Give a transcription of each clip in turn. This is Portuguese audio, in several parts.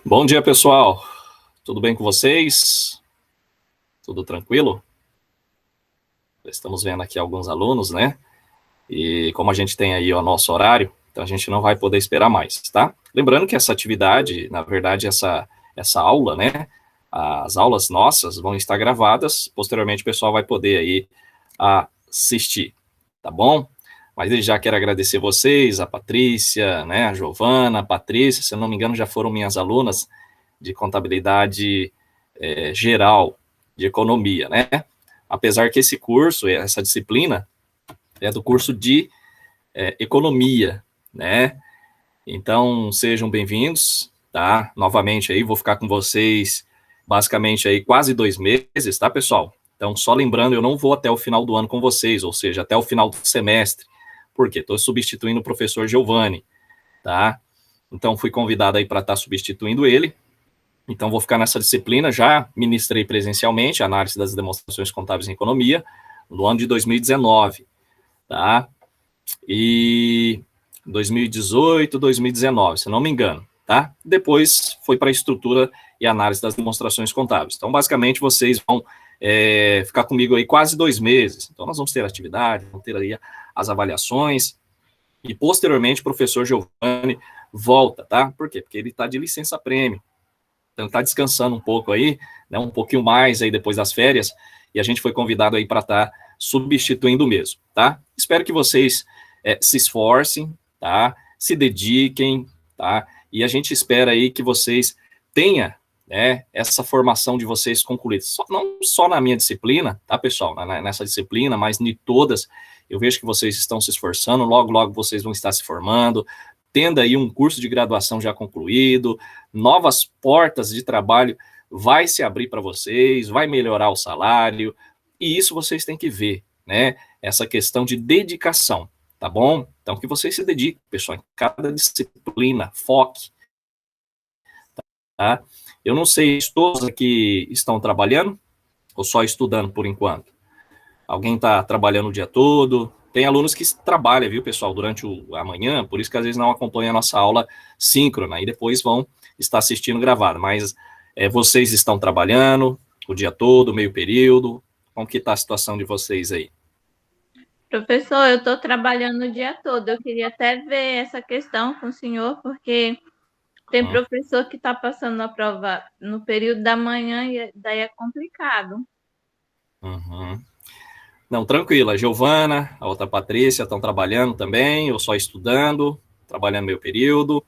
Bom dia, pessoal. Tudo bem com vocês? Tudo tranquilo? Estamos vendo aqui alguns alunos, né? E como a gente tem aí o nosso horário, então a gente não vai poder esperar mais, tá? Lembrando que essa atividade, na verdade, essa aula, né? As aulas nossas vão estar gravadas, posteriormente o pessoal vai poder aí assistir, tá bom? Mas eu já quero agradecer vocês, a Patrícia, né? A Giovana, a Patrícia, se eu não me engano, já foram minhas alunas de contabilidade geral, de economia, né? Apesar que esse curso, essa disciplina, é do curso de economia, né? Então, sejam bem-vindos, tá? Novamente aí, vou ficar com vocês basicamente aí quase 2 meses, tá, pessoal? Então, só lembrando, eu não vou até o final do ano com vocês, ou seja, até o final do semestre, porque estou substituindo o professor Giovanni, tá? Então, fui convidado aí para estar substituindo ele. Então, vou ficar nessa disciplina. Já ministrei presencialmente análise das demonstrações contábeis em economia no ano de 2019, tá? E 2018, 2019, se não me engano, tá? Depois foi para a estrutura e análise das demonstrações contábeis. Então, basicamente, vocês vão ficar comigo aí quase 2 meses. Então, nós vamos ter atividade, vamos ter aí as avaliações, e posteriormente o professor Giovanni volta, tá? Por quê? Porque ele está de licença-prêmio. Então, está descansando um pouco aí, né, um pouquinho mais aí depois das férias, e a gente foi convidado aí para estar substituindo mesmo, tá? Espero que vocês se esforcem, tá? Se dediquem, tá? E a gente espera aí que vocês tenham, né, essa formação de vocês concluída. Não só na minha disciplina, tá, pessoal? Nessa disciplina, mas em todas. Eu vejo que vocês estão se esforçando, logo, logo vocês vão estar se formando, tendo aí um curso de graduação já concluído, novas portas de trabalho vai se abrir para vocês, vai melhorar o salário, e isso vocês têm que ver, né? Essa questão de dedicação, tá bom? Então, que vocês se dediquem, pessoal, em cada disciplina, foque, tá? Eu não sei se todos aqui estão trabalhando ou só estudando por enquanto. Alguém está trabalhando o dia todo? Tem alunos que trabalham, viu, pessoal, durante a manhã, por isso que às vezes não acompanham a nossa aula síncrona, e depois vão estar assistindo gravado. Mas vocês estão trabalhando o dia todo, meio período? Como que está a situação de vocês aí? Professor, eu estou trabalhando o dia todo. Eu queria até ver essa questão com o senhor, porque tem professor que está passando a prova no período da manhã e daí é complicado. Uhum. Não, tranquila. A Giovana, a outra Patrícia estão trabalhando também, ou só estudando, trabalhando meio período?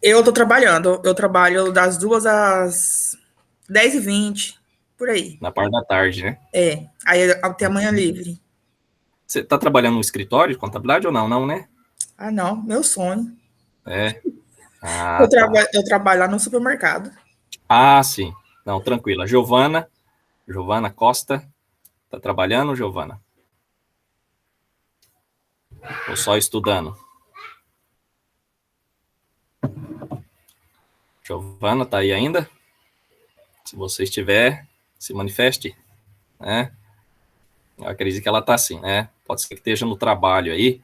Eu tô trabalhando. Eu trabalho das 2 às 10h20, por aí. Na parte da tarde, né? Aí até amanhã livre. Você está trabalhando no escritório de contabilidade ou não? Não, né? Ah, não, meu sonho. Ah, tá. Eu trabalho lá no supermercado. Ah, sim. Não, tranquilo. A Giovana Costa, tá trabalhando, Giovana? Ou só estudando? Giovana, tá aí ainda? Se você estiver, se manifeste, né? Eu acredito que ela tá assim, né? Pode ser que esteja no trabalho aí,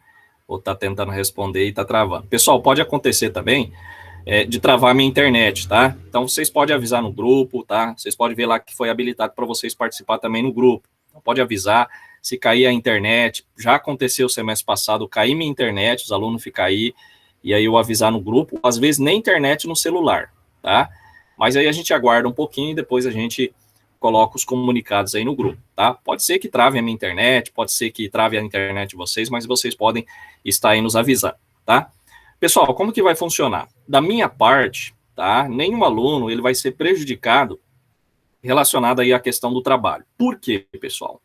ou tá tentando responder e tá travando. Pessoal, pode acontecer também de travar a minha internet, tá? Então, vocês podem avisar no grupo, tá? Vocês podem ver lá que foi habilitado para vocês participar também no grupo. Então, pode avisar se cair a internet. Já aconteceu o semestre passado, cair minha internet, os alunos ficam aí, e aí eu avisar no grupo, às vezes nem internet no celular, tá? Mas aí a gente aguarda um pouquinho e depois a gente coloca os comunicados aí no grupo, tá? Pode ser que trave a minha internet, pode ser que trave a internet de vocês, mas vocês podem estar aí nos avisando, tá? Pessoal, como que vai funcionar? Da minha parte, tá? Nenhum aluno ele vai ser prejudicado relacionado aí à questão do trabalho. Por quê, pessoal?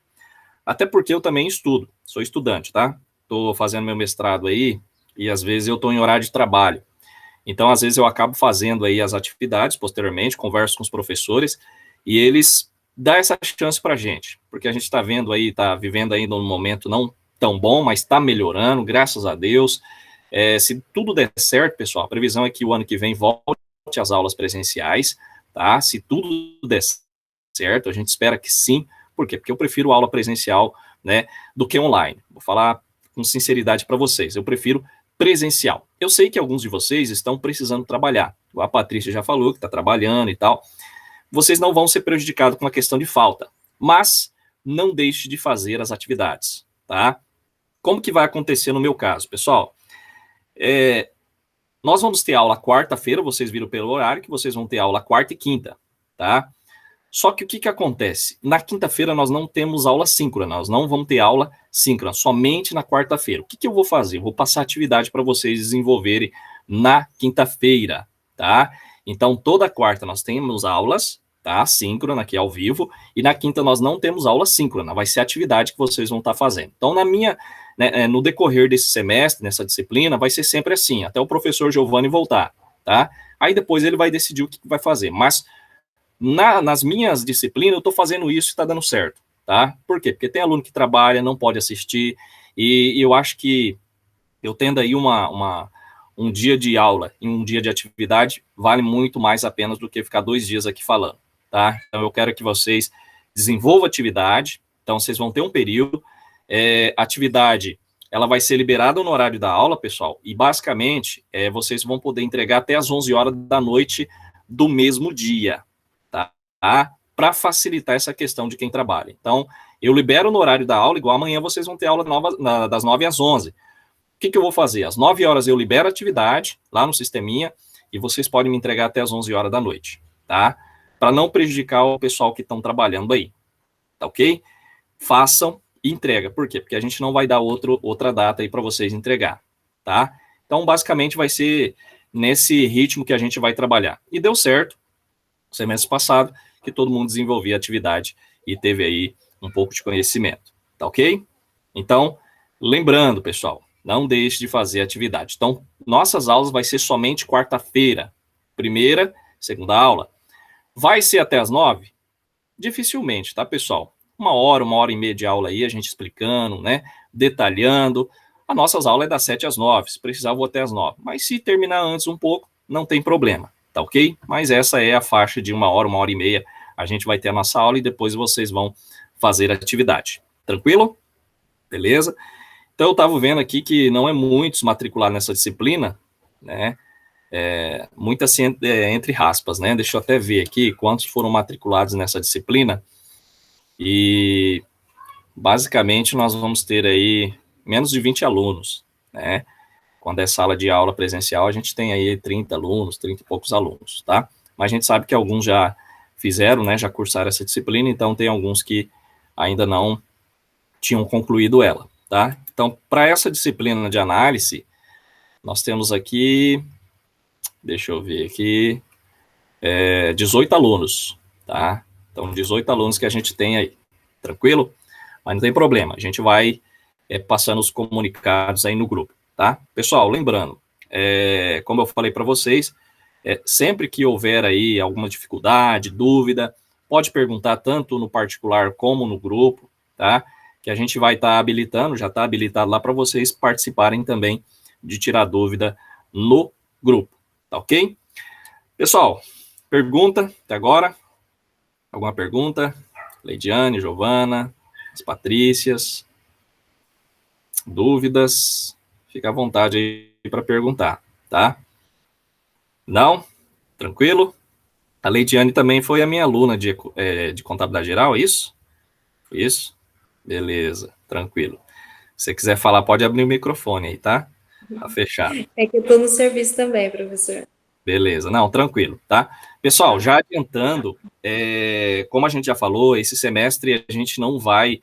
Até porque eu também estudo, sou estudante, tá? Estou fazendo meu mestrado aí e às vezes eu estou em horário de trabalho. Então, às vezes eu acabo fazendo aí as atividades posteriormente, converso com os professores e eles dão essa chance para a gente, porque a gente está vendo aí, está vivendo ainda um momento não tão bom, mas está melhorando, graças a Deus. Se tudo der certo, pessoal, a previsão é que o ano que vem volte às aulas presenciais, tá? Se tudo der certo, a gente espera que sim. Por quê? Porque eu prefiro aula presencial, né, do que online. Vou falar com sinceridade para vocês. Eu prefiro presencial. Eu sei que alguns de vocês estão precisando trabalhar, a Patrícia já falou, que está trabalhando e tal, vocês não vão ser prejudicados com a questão de falta, mas não deixe de fazer as atividades, tá? Como que vai acontecer no meu caso, pessoal? Nós vamos ter aula quarta-feira, vocês viram pelo horário que vocês vão ter aula quarta e quinta, tá? Só que o que acontece? Na quinta-feira nós não temos aula síncrona, nós não vamos ter aula síncrona, somente na quarta-feira. O que eu vou fazer? Eu vou passar atividade para vocês desenvolverem na quinta-feira, tá? Então, toda quarta nós temos aulas, tá? Síncrona, aqui ao vivo, e na quinta nós não temos aula síncrona, vai ser atividade que vocês vão estar fazendo. Então, no decorrer desse semestre, nessa disciplina, vai ser sempre assim, até o professor Giovanni voltar, tá? Aí depois ele vai decidir o que vai fazer, mas nas minhas disciplinas eu estou fazendo isso e está dando certo, tá? Por quê? Porque tem aluno que trabalha, não pode assistir, e eu acho que eu tendo aí um dia de aula e um dia de atividade vale muito mais a pena do que ficar 2 dias aqui falando, tá? Então eu quero que vocês desenvolvam atividade, então vocês vão ter um período, atividade, ela vai ser liberada no horário da aula, pessoal, e basicamente vocês vão poder entregar até as 11 horas da noite do mesmo dia, tá? Para facilitar essa questão de quem trabalha. Então, eu libero no horário da aula, igual amanhã vocês vão ter aula das 9 às 11. O que eu vou fazer? Às 9 horas eu libero a atividade lá no sisteminha e vocês podem me entregar até as 11 horas da noite, tá? Para não prejudicar o pessoal que estão trabalhando aí, tá ok? Façam e entrega. Por quê? Porque a gente não vai dar outra data aí para vocês entregar, tá? Então, basicamente, vai ser nesse ritmo que a gente vai trabalhar. E deu certo, no semestre passado, que todo mundo desenvolvia atividade e teve aí um pouco de conhecimento, tá ok? Então, lembrando, pessoal, não deixe de fazer atividade. Então, nossas aulas vai ser somente quarta-feira, primeira, segunda aula. Vai ser até as 9? Dificilmente, tá, pessoal? 1 hora e meia de aula aí, a gente explicando, né, detalhando. As nossas aulas é das 7 às 9, se precisar eu vou até às 9. Mas se terminar antes um pouco, não tem problema, tá ok? Mas essa é a faixa de 1 hora e meia, a gente vai ter a nossa aula e depois vocês vão fazer a atividade. Tranquilo? Beleza? Então, eu estava vendo aqui que não é muitos matriculados nessa disciplina, né? Muito assim, entre aspas, né? Deixa eu até ver aqui quantos foram matriculados nessa disciplina. E, basicamente, nós vamos ter aí menos de 20 alunos, né? Quando é sala de aula presencial, a gente tem aí 30 alunos, 30 e poucos alunos, tá? Mas a gente sabe que alguns já fizeram, né? Já cursaram essa disciplina, então tem alguns que ainda não tinham concluído ela, tá? Então, para essa disciplina de análise, nós temos aqui, deixa eu ver aqui, 18 alunos, tá? Então, 18 alunos que a gente tem aí, tranquilo? Mas não tem problema, a gente vai passando os comunicados aí no grupo, tá? Pessoal, lembrando, como eu falei para vocês, sempre que houver aí alguma dificuldade, dúvida, pode perguntar tanto no particular como no grupo, tá? Que a gente vai estar habilitando, já está habilitado lá para vocês participarem também de tirar dúvida no grupo, tá ok? Pessoal, pergunta até agora? Alguma pergunta? Leidiane, Giovana, as Patrícias, dúvidas? Fica à vontade aí para perguntar, tá? Não? Tranquilo? A Leidiane também foi a minha aluna de contabilidade geral, é isso? Foi isso? Beleza, tranquilo. Se você quiser falar, pode abrir o microfone aí, tá? Tá fechado. É que eu estou no serviço também, professor. Beleza, não, tranquilo, tá? Pessoal, já adiantando, como a gente já falou, esse semestre a gente não vai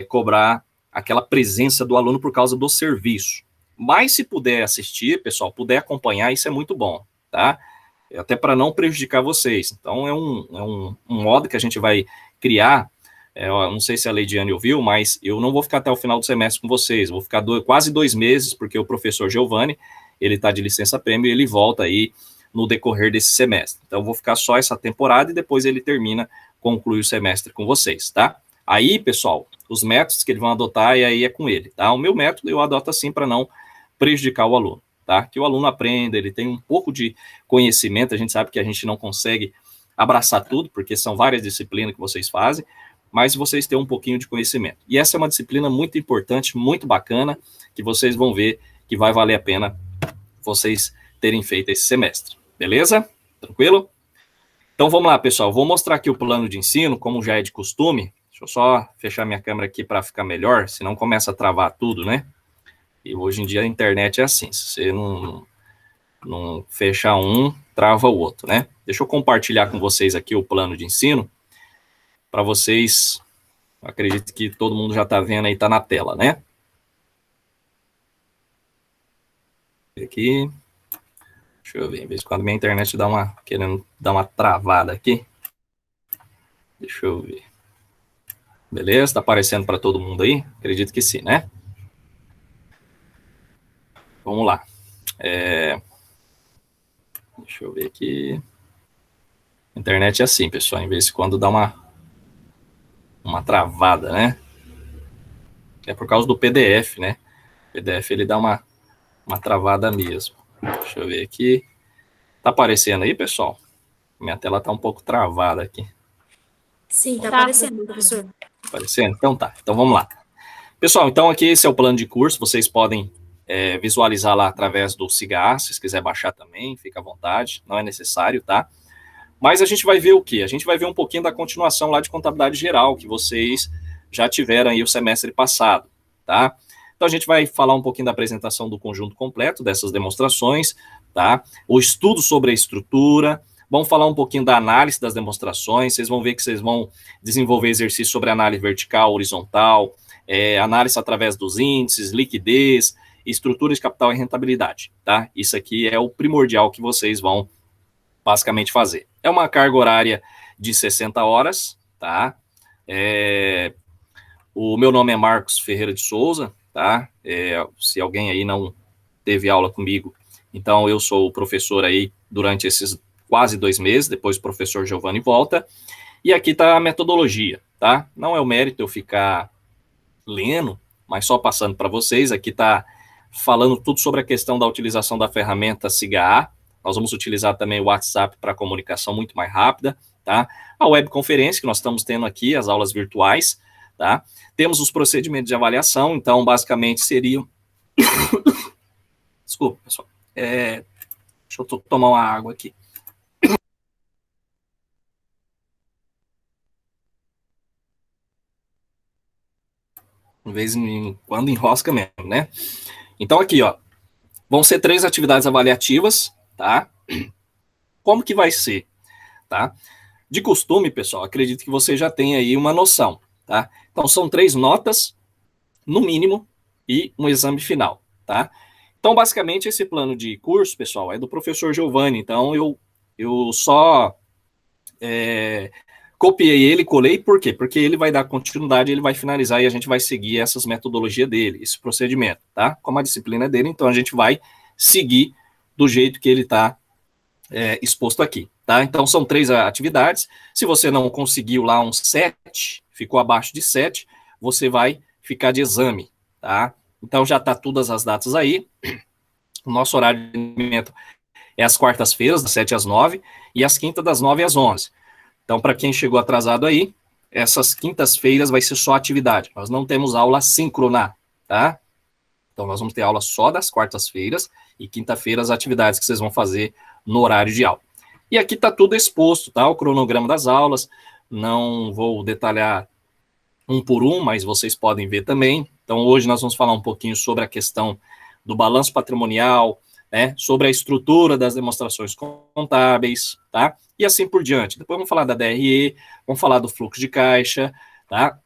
cobrar aquela presença do aluno por causa do serviço. Mas se puder assistir, pessoal, puder acompanhar, isso é muito bom, tá? Até para não prejudicar vocês. Então, é um modo que a gente vai criar. Eu não sei se a Leidiane ouviu, mas eu não vou ficar até o final do semestre com vocês, vou ficar quase 2 meses, porque o professor Giovanni, ele está de licença prêmio e ele volta aí no decorrer desse semestre. Então, eu vou ficar só essa temporada e depois ele conclui o semestre com vocês, tá? Aí, pessoal, os métodos que eles vão adotar, e aí é com ele, tá? O meu método eu adoto assim para não prejudicar o aluno, tá? Que o aluno aprenda, ele tem um pouco de conhecimento, a gente sabe que a gente não consegue abraçar tudo, porque são várias disciplinas que vocês fazem, mas vocês têm um pouquinho de conhecimento. E essa é uma disciplina muito importante, muito bacana, que vocês vão ver que vai valer a pena vocês terem feito esse semestre. Beleza? Tranquilo? Então vamos lá, pessoal. Vou mostrar aqui o plano de ensino, como já é de costume. Deixa eu só fechar minha câmera aqui para ficar melhor, senão começa a travar tudo, né? E hoje em dia a internet é assim, se você não fechar um, trava o outro, né? Deixa eu compartilhar com vocês aqui o plano de ensino, para vocês, acredito que todo mundo já está vendo aí, está na tela, né? Aqui, deixa eu ver, de vez em quando minha internet querendo dar uma travada aqui. Deixa eu ver. Beleza? Está aparecendo para todo mundo aí? Acredito que sim, né? Vamos lá. Deixa eu ver aqui. A internet é assim, pessoal. Em vez de quando dá uma travada, né? É por causa do PDF, né? O PDF ele dá uma travada mesmo. Deixa eu ver aqui. Tá aparecendo aí, pessoal? Minha tela tá um pouco travada aqui. Sim, tá aparecendo, professor. Aparecendo? Então tá. Então vamos lá. Pessoal, então aqui esse é o plano de curso. Vocês podem visualizar lá através do SIGA. Se vocês quiserem baixar também, fica à vontade. Não é necessário, tá? Mas a gente vai ver o quê? A gente vai ver um pouquinho da continuação lá de contabilidade geral, que vocês já tiveram aí o semestre passado, tá? Então a gente vai falar um pouquinho da apresentação do conjunto completo dessas demonstrações, tá? O estudo sobre a estrutura, vamos falar um pouquinho da análise das demonstrações, vocês vão ver que vocês vão desenvolver exercícios sobre análise vertical, horizontal, análise através dos índices, liquidez, estrutura de capital e rentabilidade, tá? Isso aqui é o primordial que vocês vão basicamente fazer. É uma carga horária de 60 horas, tá? O meu nome é Marcos Ferreira de Souza, tá? Se alguém aí não teve aula comigo, então eu sou o professor aí durante esses quase 2 meses, depois o professor Giovanni volta, e aqui tá a metodologia, tá? Não é o mérito eu ficar lendo, mas só passando para vocês, aqui tá falando tudo sobre a questão da utilização da ferramenta SIGA. Nós vamos utilizar também o WhatsApp para comunicação muito mais rápida, tá? A webconferência que nós estamos tendo aqui, as aulas virtuais, tá? Temos os procedimentos de avaliação, então basicamente seriam... Desculpa, pessoal. Deixa eu tomar uma água aqui. De vez em quando enrosca mesmo, né? Então aqui, ó, vão ser 3 atividades avaliativas, tá? Como que vai ser, tá? De costume, pessoal, acredito que você já tem aí uma noção, tá? Então são 3 notas, no mínimo, e um exame final, tá? Então, basicamente, esse plano de curso, pessoal, é do professor Giovanni, então eu só copiei ele, colei, por quê? Porque ele vai dar continuidade, ele vai finalizar e a gente vai seguir essas metodologias dele, esse procedimento, tá? Como a disciplina é dele, então a gente vai seguir do jeito que ele está exposto aqui, tá? Então são 3 atividades, se você não conseguiu lá um 7, ficou abaixo de 7, você vai ficar de exame, tá? Então já tá todas as datas aí, o nosso horário de atendimento é às quartas-feiras, das 7 às 9, e às quintas, das 9 às 11. Então, para quem chegou atrasado aí, essas quintas-feiras vai ser só atividade. Nós não temos aula síncrona, tá? Então, nós vamos ter aula só das quartas-feiras e quinta-feira as atividades que vocês vão fazer no horário de aula. E aqui está tudo exposto, tá? O cronograma das aulas. Não vou detalhar um por um, mas vocês podem ver também. Então, hoje nós vamos falar um pouquinho sobre a questão do balanço patrimonial, né? Sobre a estrutura das demonstrações contábeis, tá? E assim por diante. Depois vamos falar da DRE, vamos falar do fluxo de caixa, tá?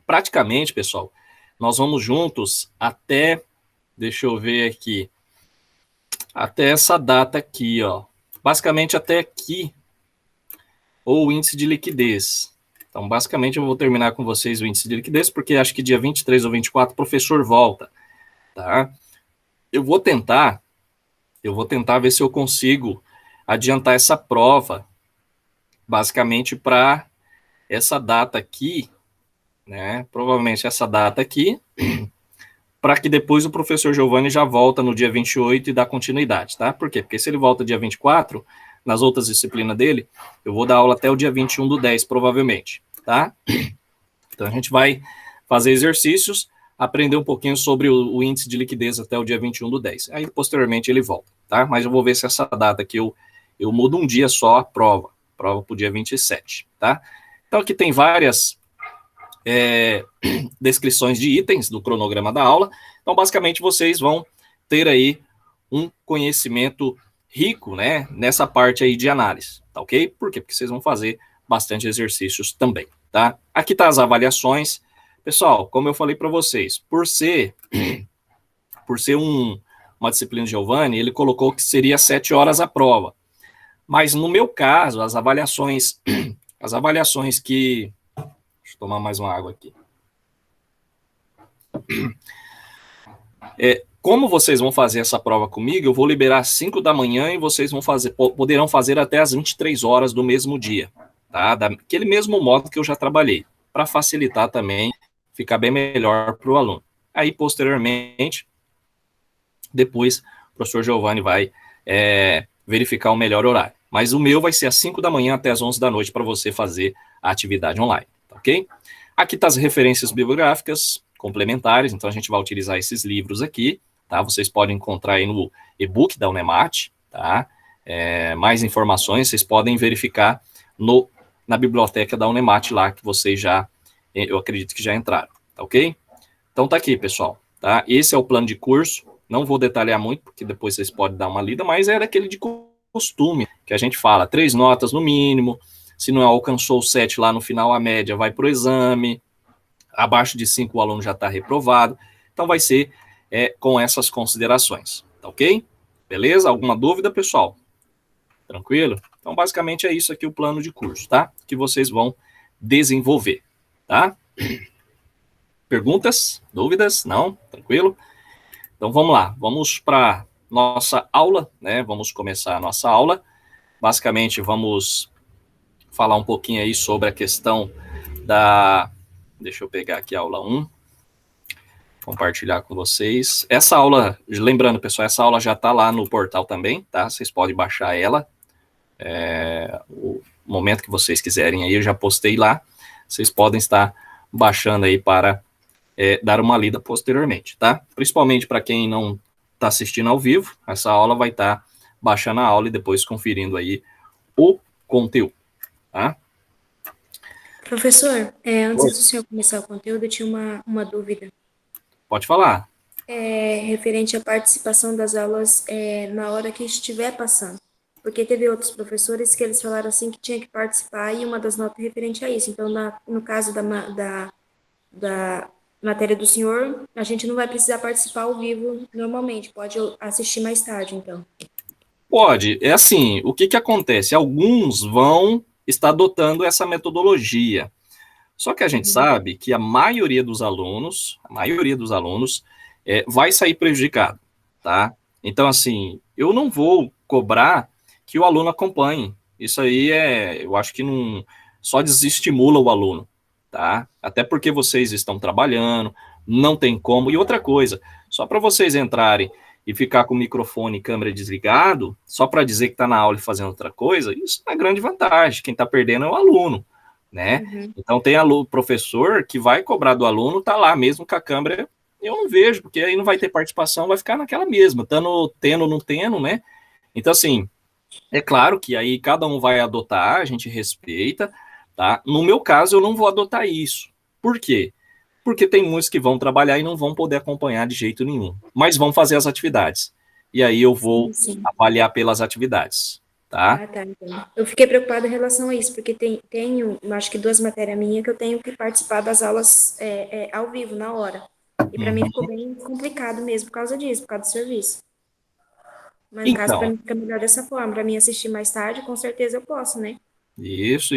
Praticamente, pessoal, nós vamos juntos até, deixa eu ver aqui, até essa data aqui, ó. Basicamente até aqui, ou o índice de liquidez. Então, basicamente, eu vou terminar com vocês o índice de liquidez, porque acho que dia 23 ou 24 o professor volta, tá? Eu vou tentar ver se eu consigo adiantar essa prova, basicamente para essa data aqui, né? Provavelmente essa data aqui, para que depois o professor Giovanni já volta no dia 28 e dá continuidade, tá? Por quê? Porque se ele volta dia 24, nas outras disciplinas dele, eu vou dar aula até o dia 21/10, provavelmente, tá? Então a gente vai fazer exercícios aprender um pouquinho sobre o índice de liquidez até o dia 21/10. Aí, posteriormente, ele volta, tá? Mas eu vou ver se essa data aqui eu mudo um dia só a prova para o dia 27, tá? Então, aqui tem várias descrições de itens do cronograma da aula. Então, basicamente, vocês vão ter aí um conhecimento rico, né, nessa parte aí de análise, tá ok? Por quê? Porque vocês vão fazer bastante exercícios também, tá? Aqui tá as avaliações. Pessoal, como eu falei para vocês, por ser uma disciplina de Giovanni, ele colocou que seria 7 horas a prova. Mas no meu caso, as avaliações que... Deixa eu tomar mais uma água aqui. Como vocês vão fazer essa prova comigo, eu vou liberar às 5 da manhã e vocês poderão fazer até às 23 horas do mesmo dia, tá? Daquele mesmo modo que eu já trabalhei, para facilitar também, ficar bem melhor para o aluno. Aí, posteriormente, depois, o professor Giovanni vai verificar o melhor horário. Mas o meu vai ser às 5 da manhã até às 11 da noite para você fazer a atividade online, tá ok? Aqui tá as referências bibliográficas complementares, então a gente vai utilizar esses livros aqui, tá? Vocês podem encontrar aí no e-book da Unemat, tá? Mais informações vocês podem verificar na biblioteca da Unemat lá, que vocês eu acredito que já entraram, tá ok? Então tá aqui, pessoal, tá? Esse é o plano de curso, não vou detalhar muito, porque depois vocês podem dar uma lida, mas é daquele de costume, que a gente fala, 3 notas no mínimo, se não alcançou 7 lá no final, a média vai para o exame, abaixo de 5 o aluno já está reprovado, então vai ser com essas considerações, tá ok? Beleza? Alguma dúvida, pessoal? Tranquilo? Então, basicamente, é isso aqui o plano de curso, tá? Que vocês vão desenvolver, tá? Perguntas? Dúvidas? Não? Tranquilo? Então, vamos lá. Vamos para nossa aula, né? Vamos começar a nossa aula. Basicamente, vamos falar um pouquinho aí sobre a questão da... Deixa eu pegar aqui a aula 1. Compartilhar com vocês. Essa aula, lembrando, pessoal, essa aula já está lá no portal também, tá? Vocês podem baixar ela. O momento que vocês quiserem aí, eu já postei lá. Vocês podem estar baixando aí para dar uma lida posteriormente, tá? Principalmente para quem não está assistindo ao vivo, essa aula vai estar baixando a aula e depois conferindo aí o conteúdo, tá? Professor, antes do senhor começar o conteúdo, eu tinha uma dúvida. Pode falar. Referente à participação das aulas na hora que estiver passando. Porque teve outros professores que eles falaram assim que tinha que participar e uma das notas referente a isso. Então, no caso da matéria do senhor, a gente não vai precisar participar ao vivo normalmente, pode assistir mais tarde, então. Pode, é assim, o que acontece? Alguns vão estar adotando essa metodologia, só que a gente sabe que a maioria dos alunos vai sair prejudicado, tá? Então, assim, eu não vou cobrar que o aluno acompanhe, isso aí eu acho que não, só desestimula o aluno, tá? Até porque vocês estão trabalhando, não tem como. E outra coisa, só para vocês entrarem e ficar com o microfone e câmera desligado, só para dizer que está na aula e fazendo outra coisa, isso é grande vantagem. Quem está perdendo é o aluno, né? Então tem professor que vai cobrar do aluno, tá lá mesmo com a câmera, eu não vejo, porque aí não vai ter participação, vai ficar naquela mesma, tendo, não tendo, né? Então, assim, é claro que aí cada um vai adotar, a gente respeita, tá? No meu caso, eu não vou adotar isso. Por quê? Porque tem muitos que vão trabalhar e não vão poder acompanhar de jeito nenhum, mas vão fazer as atividades. E aí eu vou avaliar pelas atividades, tá? Tá, então. Eu fiquei preocupada em relação a isso, porque tenho, acho que 2 matérias minhas que eu tenho que participar das aulas ao vivo, na hora. E para mim ficou bem complicado mesmo por causa disso, por causa do serviço. Mas no caso, para mim fica melhor dessa forma. Para mim assistir mais tarde, com certeza eu posso, né? Isso.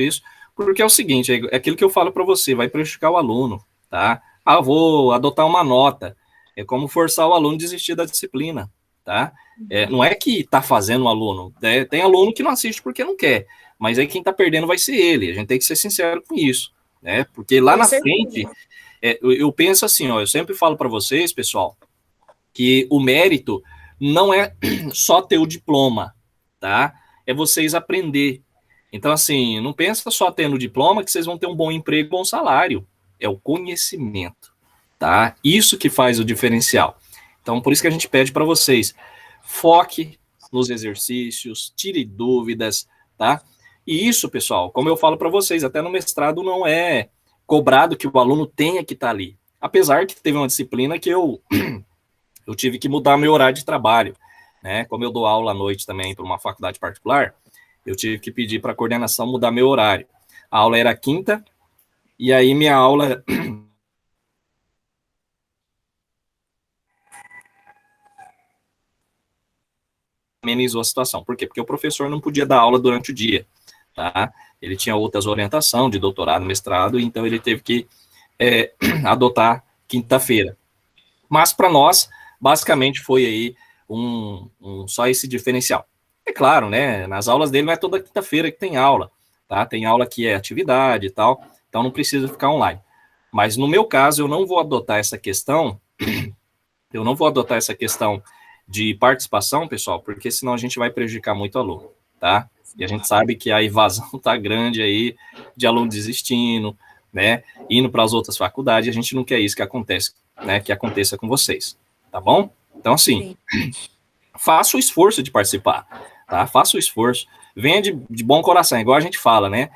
Porque é o seguinte, é aquilo que eu falo para você, vai prejudicar o aluno, tá? Ah, vou adotar uma nota. É como forçar o aluno a desistir da disciplina, tá? Não é que tá fazendo o aluno. Tem aluno que não assiste porque não quer. Mas aí quem tá perdendo vai ser ele. A gente tem que ser sincero com isso, né? Porque lá na frente, eu penso assim, ó, eu sempre falo para vocês, pessoal, que o mérito não é só ter o diploma, tá? É vocês aprender. Então, assim, não pensa só tendo diploma que vocês vão ter um bom emprego, bom salário. É o conhecimento, tá? Isso que faz o diferencial. Então, por isso que a gente pede para vocês, foque nos exercícios, tire dúvidas, tá? E isso, pessoal, como eu falo para vocês, até no mestrado não é cobrado que o aluno tenha que estar ali. Apesar que teve uma disciplina que eu tive que mudar meu horário de trabalho, né? Como eu dou aula à noite também para uma faculdade particular, eu tive que pedir para a coordenação mudar meu horário. A aula era quinta, e aí minha aula amenizou a situação. Por quê? Porque o professor não podia dar aula durante o dia, tá? Ele tinha outras orientações de doutorado, mestrado, então ele teve que adotar quinta-feira. Mas para nós, basicamente foi aí só esse diferencial. É claro, né? Nas aulas dele não é toda quinta-feira que tem aula, tá? Tem aula que é atividade e tal, então não precisa ficar online. Mas no meu caso, eu não vou adotar essa questão, de participação, pessoal, porque senão a gente vai prejudicar muito o aluno, tá? E a gente sabe que a evasão tá grande aí de aluno desistindo, né? Indo para as outras faculdades, a gente não quer isso que acontece, né? Que aconteça com vocês, tá bom? Então, assim, faça o esforço de participar, tá? Faça o esforço. Venha de bom coração, igual a gente fala, né?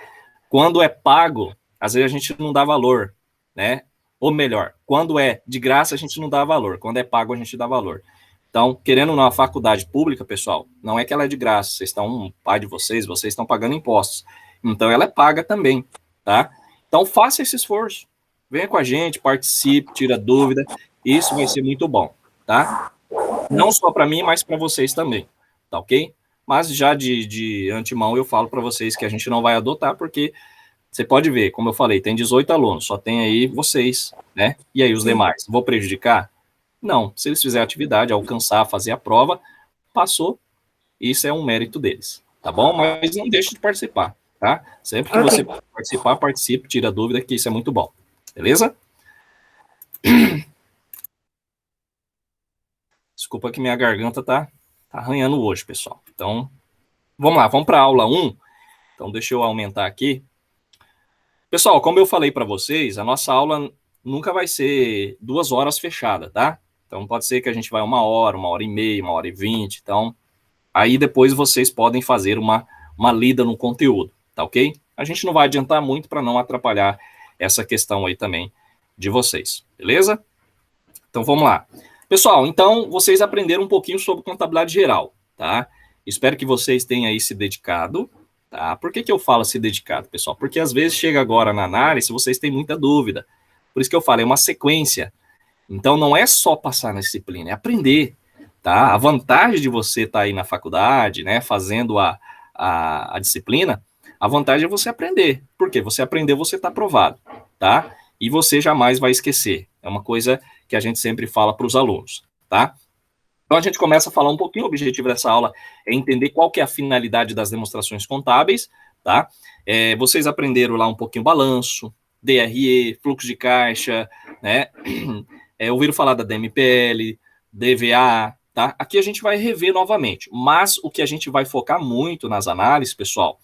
Quando é pago, às vezes a gente não dá valor, né? Ou melhor, quando é de graça, a gente não dá valor. Quando é pago, a gente dá valor. Então, querendo uma faculdade pública, pessoal, não é que ela é de graça. Vocês estão, pai de vocês estão pagando impostos. Então, ela é paga também, tá? Então, faça esse esforço. Venha com a gente, participe, tira dúvida. Isso vai ser muito bom, tá? Não só para mim, mas para vocês também, tá ok? Mas já de antemão eu falo para vocês que a gente não vai adotar, porque você pode ver, como eu falei, tem 18 alunos, só tem aí vocês, né? E aí os demais, vou prejudicar? Não, se eles fizerem a atividade, alcançar, fazer a prova, passou, isso é um mérito deles, tá bom? Mas não deixe de participar, tá? Sempre que você participar, participe, tira dúvida, que isso é muito bom, beleza? Desculpa que minha garganta tá arranhando hoje, pessoal. Então, vamos lá, vamos para a aula 1. Então, deixa eu aumentar aqui. Pessoal, como eu falei para vocês, a nossa aula nunca vai ser 2 horas fechada, tá? Então, pode ser que a gente vai 1 hora e meia, 1 hora e 20. Então, aí depois vocês podem fazer uma lida no conteúdo, tá ok? A gente não vai adiantar muito para não atrapalhar essa questão aí também de vocês, beleza? Então, vamos lá. Pessoal, então, vocês aprenderam um pouquinho sobre contabilidade geral, tá? Espero que vocês tenham aí se dedicado, tá? Por que eu falo se dedicado, pessoal? Porque às vezes chega agora na análise, vocês têm muita dúvida. Por isso que eu falo, é uma sequência. Então, não é só passar na disciplina, é aprender, tá? A vantagem de você estar aí na faculdade, né, fazendo a disciplina, a vantagem é você aprender. Por quê? Você aprendeu, você está aprovado, tá? E você jamais vai esquecer. É uma coisa que a gente sempre fala para os alunos, tá? Então, a gente começa a falar um pouquinho, o objetivo dessa aula é entender qual que é a finalidade das demonstrações contábeis, tá? Vocês aprenderam lá um pouquinho balanço, DRE, fluxo de caixa, né? Ouviram falar da DMPL, DVA, tá? Aqui a gente vai rever novamente, mas o que a gente vai focar muito nas análises, pessoal,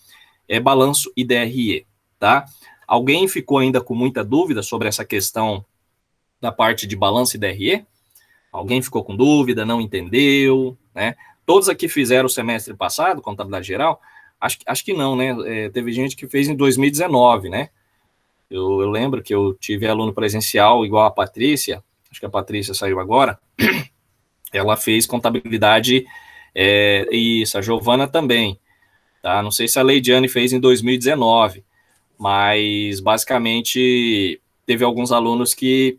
é balanço e DRE, tá? Alguém ficou ainda com muita dúvida sobre essa questão da parte de balanço e DRE? Alguém ficou com dúvida, não entendeu, né? Todos aqui fizeram o semestre passado, contabilidade geral? Acho que não, né? Teve gente que fez em 2019, né? Eu lembro que eu tive aluno presencial igual a Patrícia, acho que a Patrícia saiu agora, ela fez contabilidade, isso, a Giovana também, tá? Não sei se a Leidiane fez em 2019, mas basicamente teve alguns alunos que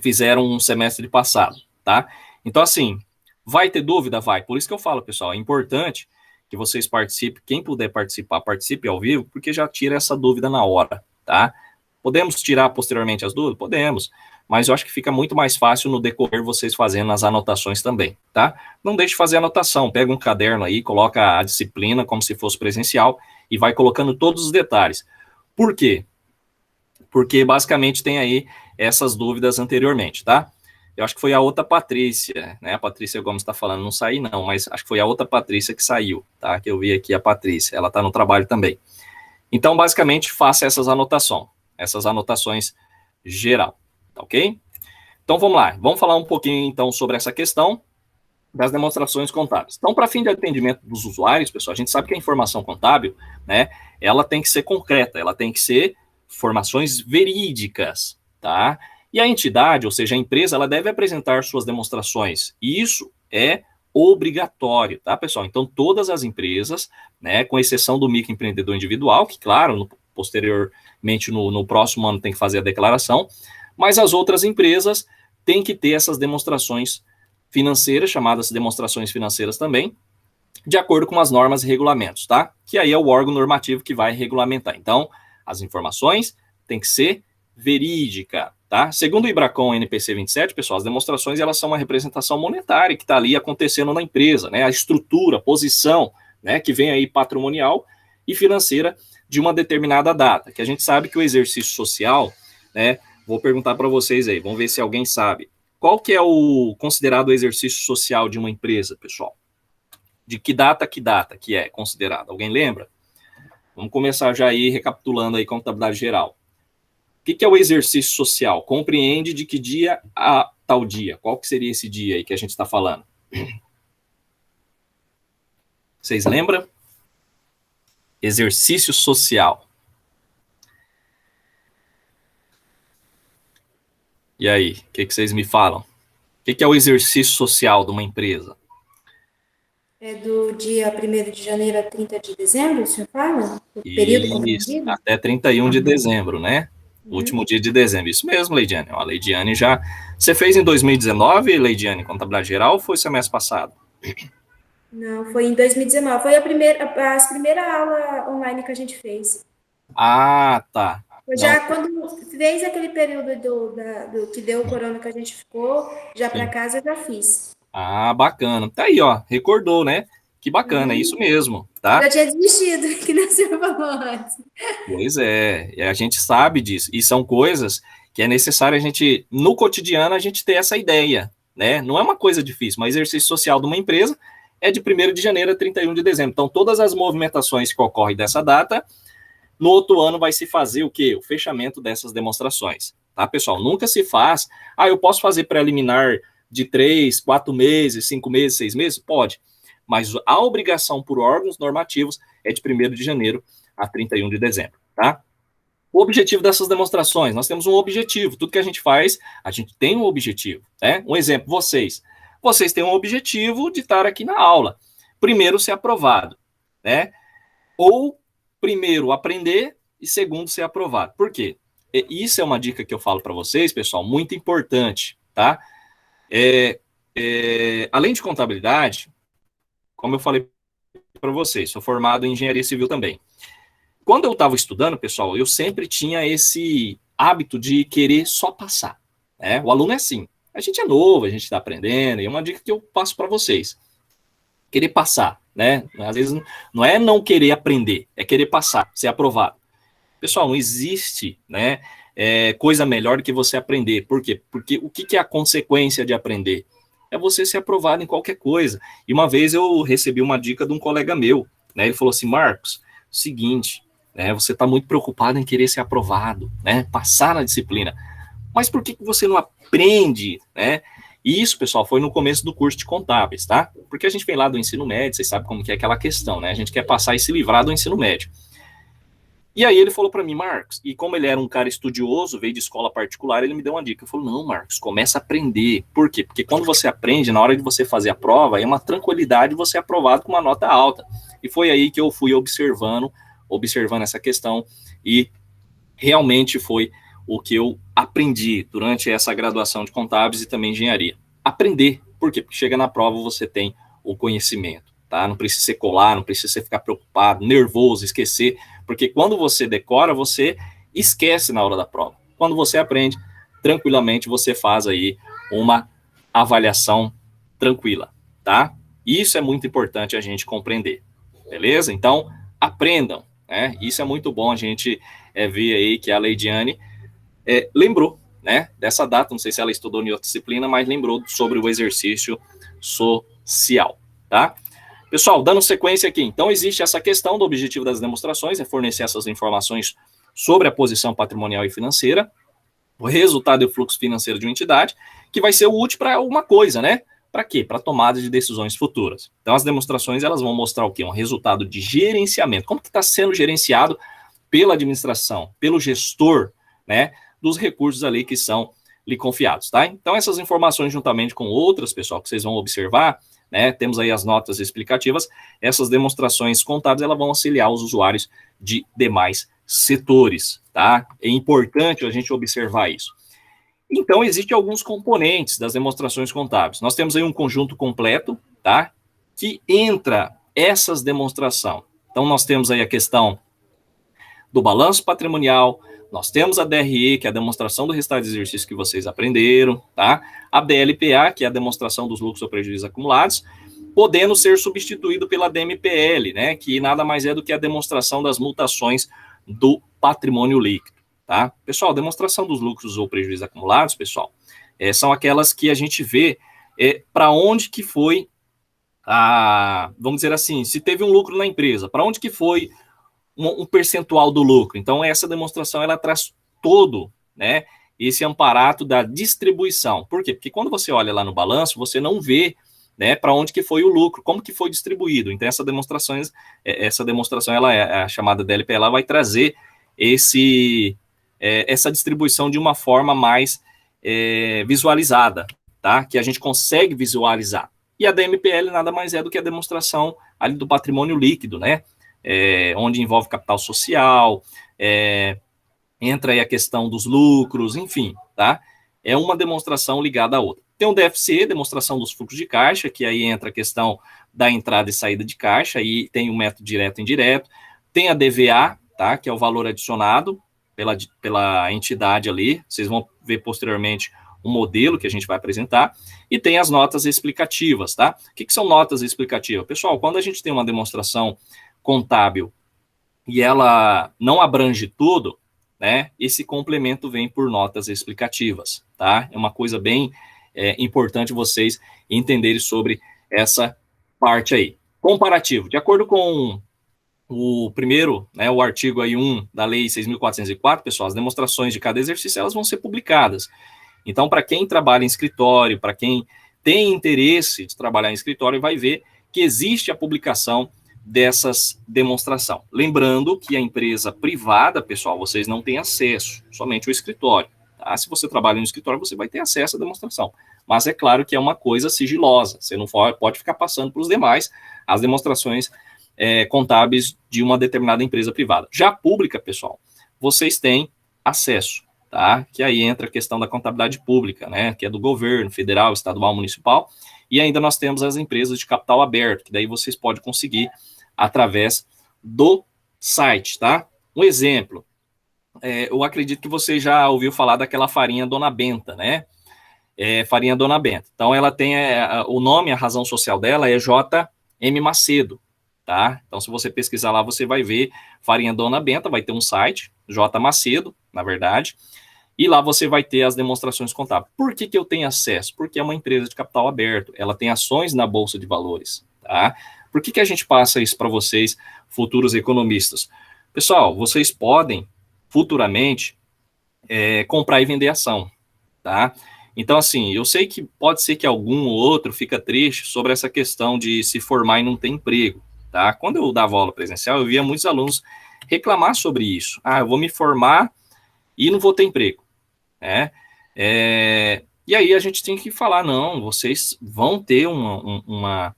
fizeram um semestre passado, tá? Então, assim, vai ter dúvida? Vai. Por isso que eu falo, pessoal, é importante que vocês participem, quem puder participar, participe ao vivo, porque já tira essa dúvida na hora, tá? Podemos tirar posteriormente as dúvidas? Podemos, mas eu acho que fica muito mais fácil no decorrer vocês fazendo as anotações também, tá? Não deixe de fazer anotação, pega um caderno aí, coloca a disciplina como se fosse presencial e vai colocando todos os detalhes. Por quê? Porque basicamente tem aí essas dúvidas anteriormente, tá? Eu acho que foi a outra Patrícia, né? A Patrícia Gomes está falando, não saí não, mas acho que foi a outra Patrícia que saiu, tá? Que eu vi aqui a Patrícia, ela está no trabalho também. Então, basicamente, faça essas anotações geral, tá ok? Então, vamos lá. Vamos falar um pouquinho, então, sobre essa questão das demonstrações contábeis. Então, para fim de atendimento dos usuários, pessoal, a gente sabe que a informação contábil, né, ela tem que ser concreta, ela tem que ser informações verídicas, tá? E a entidade, ou seja, a empresa, ela deve apresentar suas demonstrações. E isso é obrigatório, tá, pessoal? Então, todas as empresas, né, com exceção do microempreendedor individual, que, claro, posteriormente, no próximo ano tem que fazer a declaração, mas as outras empresas têm que ter essas demonstrações financeiras, chamadas demonstrações financeiras também, de acordo com as normas e regulamentos, tá? Que aí é o órgão normativo que vai regulamentar. Então, as informações têm que ser verídica, tá? Segundo o IBRACON NPC 27, pessoal, as demonstrações, elas são uma representação monetária que está ali acontecendo na empresa, né? A estrutura, a posição, né? Que vem aí patrimonial e financeira de uma determinada data, que a gente sabe que o exercício social, né? Vou perguntar para vocês aí, vamos ver se alguém sabe. Qual que é o considerado exercício social de uma empresa, pessoal? De que data que é considerado? Alguém lembra? Vamos começar já aí, recapitulando aí contabilidade geral. O que é o exercício social? Compreende de que dia a tal dia? Qual que seria esse dia aí que a gente está falando? Vocês lembram? Exercício social. E aí, o que vocês me falam? O que é o exercício social de uma empresa? É do dia 1º de janeiro a 30 de dezembro, o senhor fala? O período compreendido? Até 31 de dezembro, né? Último dia de dezembro. Isso mesmo, Leidiane. A Leidiane já... Você fez em 2019, Leidiane, contabilidade geral, ou foi semestre passado? Não, foi em 2019. Foi as primeiras aulas online que a gente fez. Ah, tá. Eu já, quando fez aquele período do que deu o corona que a gente ficou, já para casa eu já fiz. Ah, bacana. Tá aí, ó. Recordou, né? Que bacana, é isso mesmo, tá? Eu já tinha desistido, que nem o senhor falou antes. Pois é, a gente sabe disso. E são coisas que é necessário a gente, no cotidiano, a gente ter essa ideia, né? Não é uma coisa difícil, mas o exercício social de uma empresa é de 1º de janeiro a 31 de dezembro. Então, todas as movimentações que ocorrem dessa data, no outro ano vai se fazer o quê? O fechamento dessas demonstrações, tá, pessoal? Nunca se faz, eu posso fazer preliminar de 3, 4 meses, 5 meses, 6 meses? Pode. Mas a obrigação por órgãos normativos é de 1º de janeiro a 31 de dezembro, tá? O objetivo dessas demonstrações, nós temos um objetivo. Tudo que a gente faz, a gente tem um objetivo, né? Um exemplo, vocês têm um objetivo de estar aqui na aula. Primeiro, ser aprovado, né? Ou primeiro, aprender e segundo, ser aprovado. Por quê? Isso é uma dica que eu falo para vocês, pessoal, muito importante, tá? Além de contabilidade, como eu falei para vocês, sou formado em engenharia civil também. Quando eu estava estudando, pessoal, eu sempre tinha esse hábito de querer só passar, né? O aluno é assim, a gente é novo, a gente está aprendendo, e é uma dica que eu passo para vocês. Querer passar, né? Às vezes não é não querer aprender, é querer passar, ser aprovado. Pessoal, não existe, né, coisa melhor do que você aprender. Por quê? Porque o que é a consequência de aprender? É você ser aprovado em qualquer coisa. E uma vez eu recebi uma dica de um colega meu, né? Ele falou assim, Marcos, seguinte, né, você está muito preocupado em querer ser aprovado, né? Passar na disciplina. Mas por que você não aprende, né? E isso, pessoal, foi no começo do curso de contábeis, tá? Porque a gente vem lá do ensino médio, vocês sabem como que é aquela questão, né? A gente quer passar e se livrar do ensino médio. E aí ele falou para mim, Marcos, e como ele era um cara estudioso, veio de escola particular, ele me deu uma dica. Ele falou, não, Marcos, começa a aprender. Por quê? Porque quando você aprende, na hora de você fazer a prova, é uma tranquilidade você é aprovado com uma nota alta. E foi aí que eu fui observando essa questão, e realmente foi o que eu aprendi durante essa graduação de contábeis e também engenharia. Aprender. Por quê? Porque chega na prova, você tem o conhecimento, tá? Não precisa ser colar, não precisa ficar preocupado, nervoso, esquecer, porque quando você decora, você esquece na hora da prova. Quando você aprende, tranquilamente, você faz aí uma avaliação tranquila, tá? Isso é muito importante a gente compreender, beleza? Então, aprendam, né? Isso é muito bom a gente ver aí que a Leidiane lembrou, né, dessa data, não sei se ela estudou em outra disciplina, mas lembrou sobre o exercício social, tá? Pessoal, dando sequência aqui, então existe essa questão do objetivo das demonstrações, é fornecer essas informações sobre a posição patrimonial e financeira, o resultado e o fluxo financeiro de uma entidade, que vai ser útil para alguma coisa, né? Para quê? Para tomada de decisões futuras. Então, as demonstrações, elas vão mostrar o quê? Um resultado de gerenciamento. Como que está sendo gerenciado pela administração, pelo gestor, né, dos recursos ali que são lhe confiados, tá? Então, essas informações, juntamente com outras, pessoal, que vocês vão observar, né, temos aí as notas explicativas, essas demonstrações contábeis, elas vão auxiliar os usuários de demais setores, tá? É importante a gente observar isso. Então, existem alguns componentes das demonstrações contábeis. Nós temos aí um conjunto completo, tá? Que entra essas demonstrações. Então, nós temos aí a questão do balanço patrimonial, nós temos a DRE, que é a demonstração do resultado de exercício que vocês aprenderam, tá? A BLPA, que é a demonstração dos lucros ou prejuízos acumulados, podendo ser substituído pela DMPL, né? Que nada mais é do que a demonstração das mutações do patrimônio líquido. Tá? Pessoal, demonstração dos lucros ou prejuízos acumulados, pessoal, são aquelas que a gente vê para onde que foi, vamos dizer assim, se teve um lucro na empresa, para onde que foi um percentual do lucro. Então, essa demonstração, ela traz todo, né, esse amparato da distribuição. Por quê? Porque quando você olha lá no balanço, você não vê, né, para onde que foi o lucro, como que foi distribuído. Então, essa demonstração, ela é a chamada DLP, ela vai trazer essa distribuição de uma forma mais visualizada, tá? Que a gente consegue visualizar. E a DMPL nada mais é do que a demonstração ali do patrimônio líquido, né? Onde envolve capital social, entra aí a questão dos lucros, enfim, tá? É uma demonstração ligada à outra. Tem o DFC, demonstração dos fluxos de caixa, que aí entra a questão da entrada e saída de caixa, aí tem o método direto e indireto. Tem a DVA, tá? Que é o valor adicionado pela entidade ali, vocês vão ver posteriormente o modelo que a gente vai apresentar, e tem as notas explicativas, tá? O que são notas explicativas? Pessoal, quando a gente tem uma demonstração contábil e ela não abrange tudo, né, esse complemento vem por notas explicativas, tá? É uma coisa bem importante vocês entenderem sobre essa parte aí. Comparativo, de acordo com o primeiro, né, o artigo aí 1 da Lei 6.404, pessoal, as demonstrações de cada exercício, elas vão ser publicadas. Então, para quem trabalha em escritório, para quem tem interesse de trabalhar em escritório, vai ver que existe a publicação dessas demonstrações. Lembrando que a empresa privada, pessoal, vocês não têm acesso, somente o escritório. Tá? Se você trabalha no escritório, você vai ter acesso à demonstração. Mas é claro que é uma coisa sigilosa, você não pode ficar passando para os demais as demonstrações contábeis de uma determinada empresa privada. Já pública, pessoal, vocês têm acesso, tá? Que aí entra a questão da contabilidade pública, né? Que é do governo federal, estadual, municipal, e ainda nós temos as empresas de capital aberto, que daí vocês podem conseguir através do site, tá? Um exemplo, eu acredito que você já ouviu falar daquela farinha Dona Benta, né? Farinha Dona Benta. Então, ela tem o nome, a razão social dela é J.M. Macedo, tá? Então, se você pesquisar lá, você vai ver farinha Dona Benta, vai ter um site, J. Macedo, na verdade, e lá você vai ter as demonstrações contábeis. Por que eu tenho acesso? Porque é uma empresa de capital aberto, ela tem ações na Bolsa de Valores, tá? Por que a gente passa isso para vocês, futuros economistas? Pessoal, vocês podem, futuramente, comprar e vender ação, tá? Então, assim, eu sei que pode ser que algum ou outro fica triste sobre essa questão de se formar e não ter emprego, tá? Quando eu dava aula presencial, eu via muitos alunos reclamar sobre isso. Eu vou me formar e não vou ter emprego, né? E aí a gente tem que falar, não, vocês vão ter uma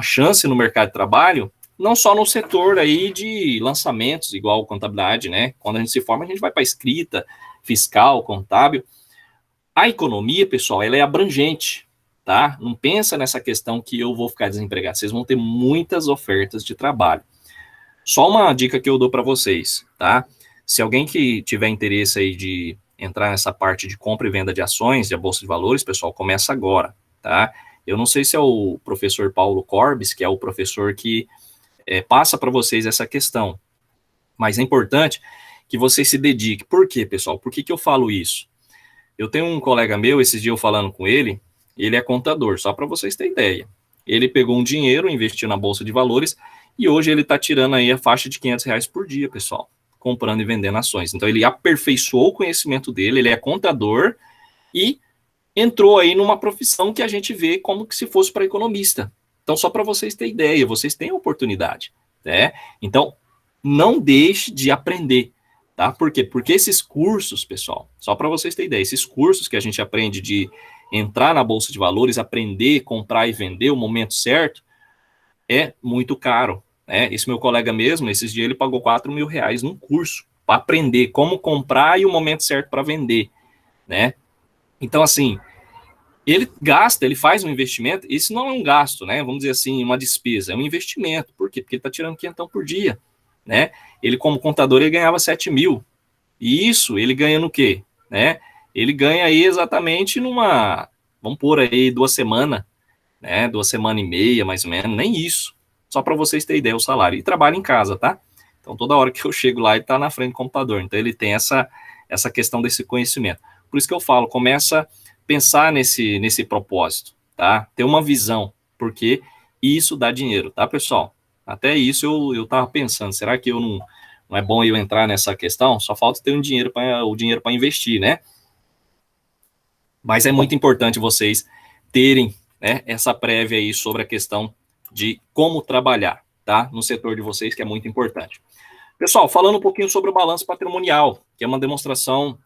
chance no mercado de trabalho, não só no setor aí de lançamentos, igual contabilidade, né? Quando a gente se forma, a gente vai para escrita, fiscal, contábil. A economia, pessoal, ela é abrangente, tá? Não pensa nessa questão que eu vou ficar desempregado. Vocês vão ter muitas ofertas de trabalho. Só uma dica que eu dou para vocês, tá? Se alguém que tiver interesse aí de entrar nessa parte de compra e venda de ações, de Bolsa de Valores, pessoal, começa agora, tá? Eu não sei se é o professor Paulo Corbis, que é o professor que passa para vocês essa questão, mas é importante que vocês se dediquem. Por quê, pessoal? Por que eu falo isso? Eu tenho um colega meu, esses dias eu falando com ele é contador, só para vocês terem ideia. Ele pegou um dinheiro, investiu na Bolsa de Valores, e hoje ele está tirando aí a faixa de R$500 por dia, pessoal. comprando e vendendo ações. Então, ele aperfeiçoou o conhecimento dele, ele é contador e entrou aí numa profissão que a gente vê como que se fosse para economista. Então, só para vocês terem ideia, vocês têm a oportunidade, né? Então, não deixe de aprender, tá? Por quê? Porque esses cursos, pessoal, só para vocês terem ideia, esses cursos que a gente aprende de entrar na Bolsa de Valores, aprender, comprar e vender o momento certo, é muito caro, né? Esse meu colega mesmo, esses dias ele pagou R$ 4.000 num curso para aprender como comprar e o momento certo para vender, né? Então, assim, ele gasta, ele faz um investimento, isso não é um gasto, né? Vamos dizer assim, uma despesa, é um investimento. Por quê? Porque ele está tirando quinhentão por dia, né? Ele, como contador, ele ganhava 7.000. E isso, ele ganha no quê? Né? Ele ganha aí exatamente numa, vamos pôr aí 2 semanas, né? 2 semanas e meia, mais ou menos, nem isso. Só para vocês terem ideia, o salário. E trabalha em casa, tá? Então, toda hora que eu chego lá, ele está na frente do computador. Então, ele tem essa questão desse conhecimento. Por isso que eu falo, começa a pensar nesse propósito, tá? Ter uma visão, porque isso dá dinheiro, tá, pessoal? Até isso eu tava pensando, será que eu não é bom eu entrar nessa questão? Só falta ter o dinheiro para investir, né? Mas é muito importante vocês terem, né, essa prévia aí sobre a questão de como trabalhar, tá? No setor de vocês, que é muito importante. Pessoal, falando um pouquinho sobre o balanço patrimonial, que é uma demonstração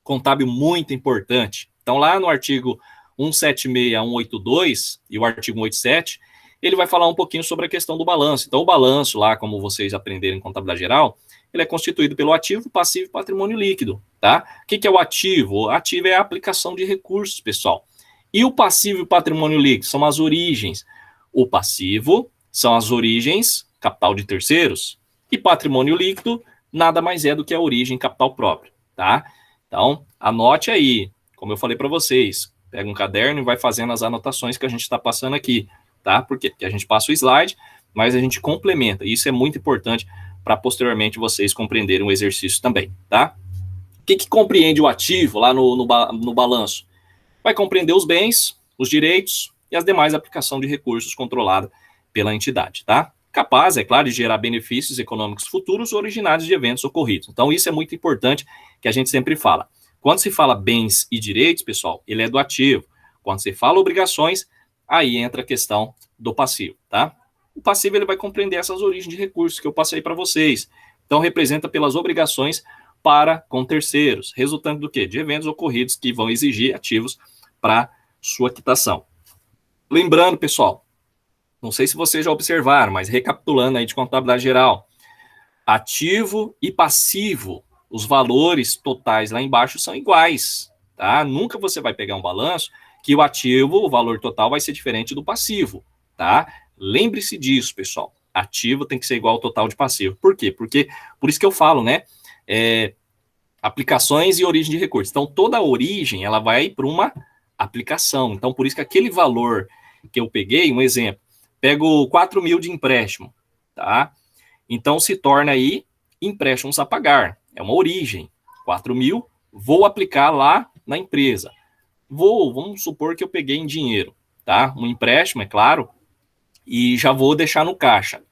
contábil muito importante. Então, lá no artigo 176, 182 e o artigo 187, ele vai falar um pouquinho sobre a questão do balanço. Então, o balanço lá, como vocês aprenderam em contabilidade geral, ele é constituído pelo ativo, passivo e patrimônio líquido, tá? O que é o ativo? O ativo é a aplicação de recursos, pessoal. E o passivo e o patrimônio líquido são as origens. O passivo são as origens, capital de terceiros, e patrimônio líquido nada mais é do que a origem capital próprio, tá? Então, anote aí, como eu falei para vocês, pega um caderno e vai fazendo as anotações que a gente está passando aqui, tá? Por quê? Porque a gente passa o slide, mas a gente complementa. Isso é muito importante para posteriormente vocês compreenderem o exercício também, tá? O que compreende o ativo lá no balanço? Vai compreender os bens, os direitos e as demais aplicações de recursos controladas pela entidade, tá? Capaz, é claro, de gerar benefícios econômicos futuros originários de eventos ocorridos. Então, isso é muito importante que a gente sempre fala. Quando se fala bens e direitos, pessoal, ele é do ativo. Quando se fala obrigações, aí entra a questão do passivo, tá? O passivo, ele vai compreender essas origens de recursos que eu passei para vocês. Então, representa pelas obrigações para com terceiros, resultante do quê? De eventos ocorridos que vão exigir ativos para sua quitação. Lembrando, pessoal, não sei se vocês já observaram, mas recapitulando aí de contabilidade geral, ativo e passivo, os valores totais lá embaixo são iguais, tá? Nunca você vai pegar um balanço que o ativo, o valor total vai ser diferente do passivo, tá? Lembre-se disso, pessoal. Ativo tem que ser igual ao total de passivo. Por quê? Porque, por isso que eu falo, né? Aplicações e origem de recursos. Então, toda a origem, ela vai para uma aplicação. Então, por isso que aquele valor que eu peguei, um exemplo, pego 4.000 de empréstimo, tá? Então, se torna aí empréstimos a pagar. É uma origem. 4.000, vou aplicar lá na empresa. Vamos supor que eu peguei em dinheiro, tá? Um empréstimo, é claro, e já vou deixar no caixa.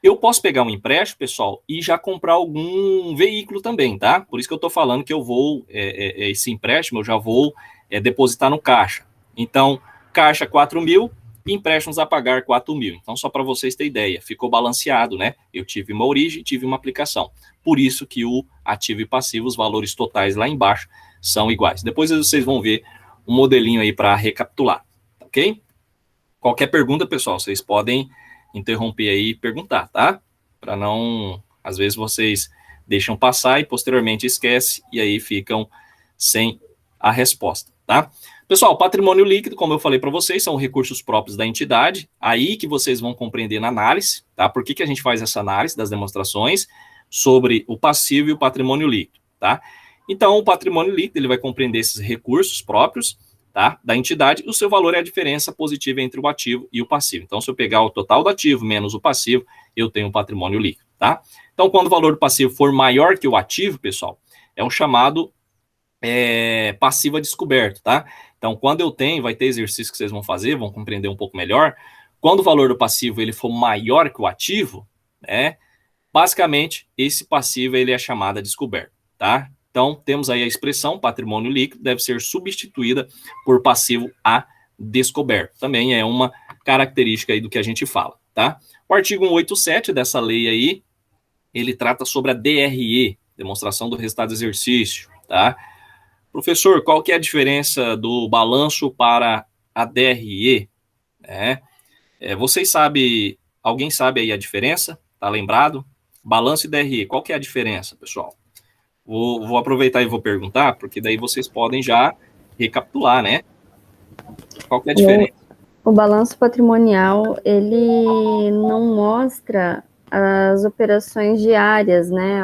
Eu posso pegar um empréstimo, pessoal, e já comprar algum veículo também, tá? Por isso que eu estou falando que eu vou, esse empréstimo, eu já vou depositar no caixa. Então, caixa 4.000, empréstimos a pagar 4.000. Então, só para vocês terem ideia, ficou balanceado, né? Eu tive uma origem, tive uma aplicação. Por isso que o ativo e passivo, os valores totais lá embaixo, são iguais. Depois vocês vão ver um modelinho aí para recapitular, ok? Qualquer pergunta, pessoal, vocês podem interromper aí e perguntar, tá? Para não, às vezes vocês deixam passar e posteriormente esquece e aí ficam sem a resposta, tá? Pessoal, patrimônio líquido, como eu falei para vocês, são recursos próprios da entidade, aí que vocês vão compreender na análise, tá? Por que a gente faz essa análise das demonstrações sobre o passivo e o patrimônio líquido, tá? Então, o patrimônio líquido, ele vai compreender esses recursos próprios, tá, da entidade, e o seu valor é a diferença positiva entre o ativo e o passivo. Então, se eu pegar o total do ativo menos o passivo, eu tenho um patrimônio líquido, tá? Então, quando o valor do passivo for maior que o ativo, pessoal, é um chamado passivo a descoberto, tá? Então, quando eu tenho, vai ter exercício que vocês vão fazer, vão compreender um pouco melhor. Quando o valor do passivo ele for maior que o ativo, né, Basicamente, esse passivo ele é chamado de descoberto, tá? Então, temos aí a expressão patrimônio líquido deve ser substituída por passivo a descoberto. Também é uma característica aí do que a gente fala, tá? O artigo 187 dessa lei aí, ele trata sobre a DRE, demonstração do resultado do exercício, tá? Professor, qual que é a diferença do balanço para a DRE? Vocês sabem, alguém sabe aí a diferença? Tá lembrado? Balanço e DRE, qual que é a diferença, pessoal? Vou aproveitar e vou perguntar, porque daí vocês podem já recapitular, né? Qual que é a diferença? O balanço patrimonial, ele não mostra as operações diárias, né?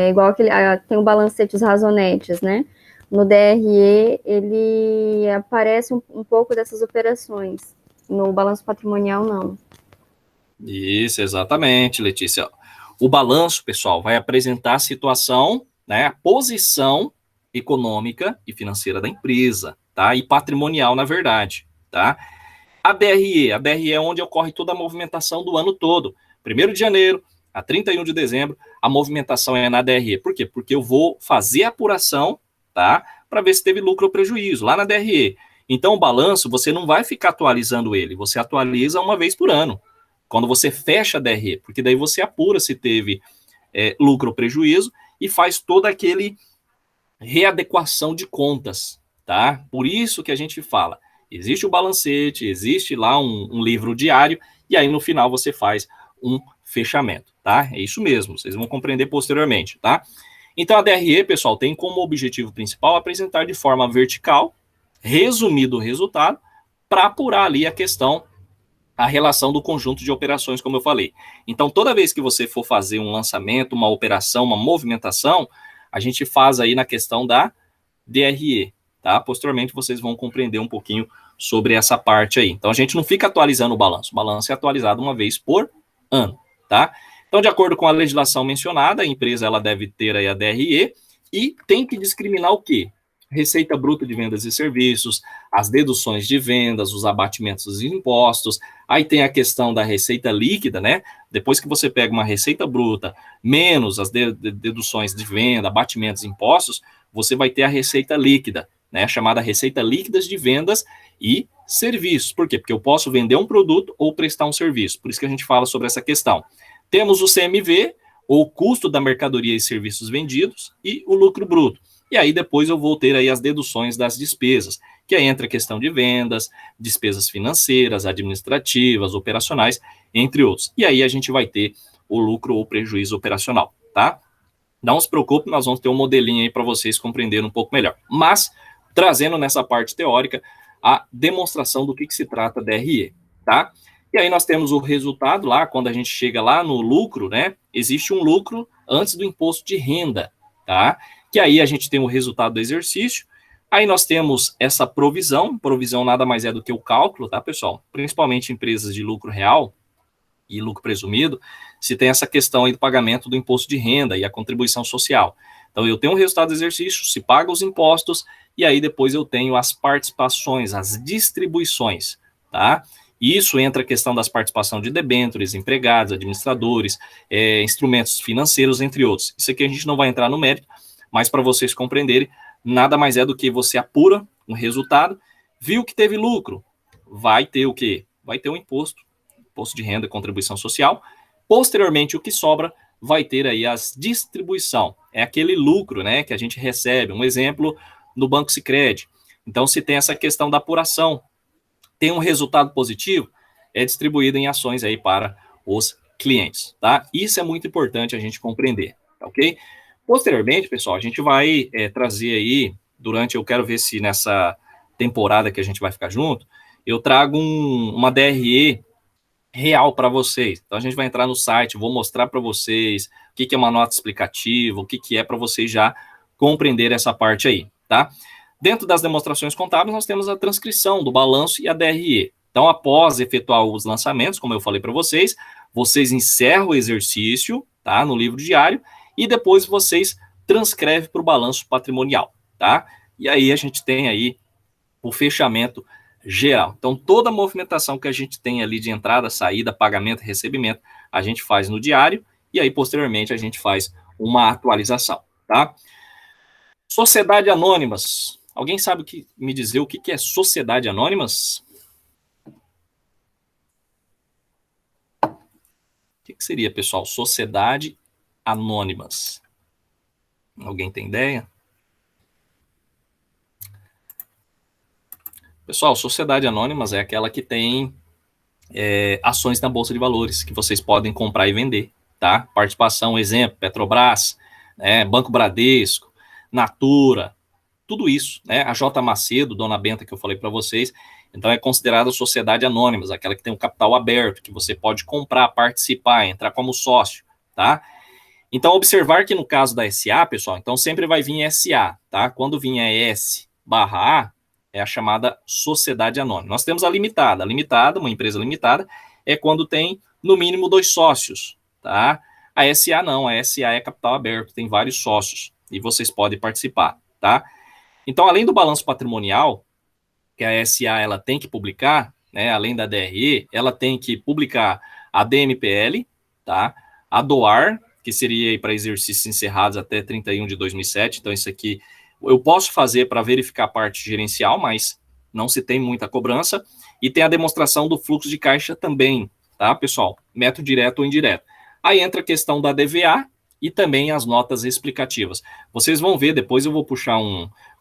Igual aquele, tem o balancete, os razonetes, né? No DRE, ele aparece um pouco dessas operações. No balanço patrimonial, não. Isso, exatamente, Letícia. O balanço, pessoal, vai apresentar a situação, né, a posição econômica e financeira da empresa, tá? E patrimonial, na verdade, tá? A DRE é onde ocorre toda a movimentação do ano todo. 1º de janeiro a 31 de dezembro, a movimentação é na DRE. Por quê? Porque eu vou fazer a apuração, tá? Para ver se teve lucro ou prejuízo, lá na DRE. Então, o balanço, você não vai ficar atualizando ele, você atualiza uma vez por ano. Quando você fecha a DRE, porque daí você apura se teve lucro ou prejuízo e faz toda aquele readequação de contas, tá? Por isso que a gente fala, existe o balancete, existe lá um livro diário, e aí no final você faz um fechamento, tá? É isso mesmo, vocês vão compreender posteriormente, tá? Então a DRE, pessoal, tem como objetivo principal apresentar de forma vertical, resumido o resultado, para apurar ali a relação do conjunto de operações, como eu falei. Então, toda vez que você for fazer um lançamento, uma operação, uma movimentação, a gente faz aí na questão da DRE, tá? Posteriormente, vocês vão compreender um pouquinho sobre essa parte aí. Então, a gente não fica atualizando o balanço é atualizado uma vez por ano, tá? Então, de acordo com a legislação mencionada, a empresa ela deve ter aí a DRE e tem que discriminar o quê? Receita bruta de vendas e serviços, as deduções de vendas, os abatimentos dos impostos, aí tem a questão da receita líquida, né? Depois que você pega uma receita bruta, menos as deduções de venda, abatimentos, impostos, você vai ter a receita líquida, né? Chamada receita líquidas de vendas e serviços. Por quê? Porque eu posso vender um produto ou prestar um serviço. Por isso que a gente fala sobre essa questão. Temos o CMV, ou custo da mercadoria e serviços vendidos, e o lucro bruto. E aí depois eu vou ter aí as deduções das despesas, que aí entra a questão de vendas, despesas financeiras, administrativas, operacionais, entre outros. E aí a gente vai ter o lucro ou prejuízo operacional, tá? Não se preocupe, nós vamos ter um modelinho aí para vocês compreenderem um pouco melhor. Mas, trazendo nessa parte teórica, a demonstração do que se trata DRE, tá? E aí nós temos o resultado lá, quando a gente chega lá no lucro, né? Existe um lucro antes do imposto de renda, tá? Que aí a gente tem o resultado do exercício, aí nós temos essa provisão nada mais é do que o cálculo, tá, pessoal? Principalmente empresas de lucro real e lucro presumido, se tem essa questão aí do pagamento do imposto de renda e a contribuição social. Então, eu tenho o resultado do exercício, se paga os impostos, e aí depois eu tenho as participações, as distribuições, tá? E isso entra a questão das participações de debêntures, empregados, administradores, instrumentos financeiros, entre outros. Isso aqui a gente não vai entrar no mérito, mas para vocês compreenderem, nada mais é do que você apura um resultado, viu que teve lucro, vai ter o quê? Vai ter um imposto de renda e contribuição social. Posteriormente, o que sobra vai ter aí as distribuição. É aquele lucro, né, que a gente recebe. Um exemplo, no Banco Sicredi. Então, se tem essa questão da apuração, tem um resultado positivo, é distribuído em ações aí para os clientes, tá? Isso é muito importante a gente compreender, tá ok? Posteriormente, pessoal, a gente vai trazer aí, eu quero ver se nessa temporada que a gente vai ficar junto, eu trago uma DRE real para vocês. Então, a gente vai entrar no site, vou mostrar para vocês o que é uma nota explicativa, o que é para vocês já compreender essa parte aí, tá? Dentro das demonstrações contábeis, nós temos a transcrição do balanço e a DRE. Então, após efetuar os lançamentos, como eu falei para vocês encerram o exercício, tá, no livro diário, e depois vocês transcrevem para o balanço patrimonial, tá? E aí a gente tem aí o fechamento geral. Então, toda a movimentação que a gente tem ali de entrada, saída, pagamento, recebimento, a gente faz no diário, e aí, posteriormente, a gente faz uma atualização, tá? Sociedade anônimas. Alguém sabe me dizer o que é sociedade anônimas? O que seria, pessoal? Sociedade anônimas. Alguém tem ideia? Pessoal, sociedade anônimas é aquela que tem ações na Bolsa de Valores, que vocês podem comprar e vender, tá? Participação, exemplo, Petrobras, né, Banco Bradesco, Natura, tudo isso, né? A J. Macedo, Dona Benta, que eu falei para vocês, então é considerada sociedade anônimas, aquela que tem um capital aberto, que você pode comprar, participar, entrar como sócio, tá? Então, observar que no caso da SA, pessoal, então sempre vai vir SA, tá? Quando vinha S/A, é a chamada sociedade anônima. Nós temos a limitada. A limitada, uma empresa limitada, é quando tem, no mínimo, 2 sócios, tá? A SA não, a SA é capital aberto, tem vários sócios, e vocês podem participar, tá? Então, além do balanço patrimonial, que a SA ela tem que publicar, né, além da DRE, ela tem que publicar a DMPL, tá? A DOAR, que seria para exercícios encerrados até 31 de 2007, então isso aqui eu posso fazer para verificar a parte gerencial, mas não se tem muita cobrança, e tem a demonstração do fluxo de caixa também, tá, pessoal? Método direto ou indireto. Aí entra a questão da DVA e também as notas explicativas. Vocês vão ver, depois eu vou puxar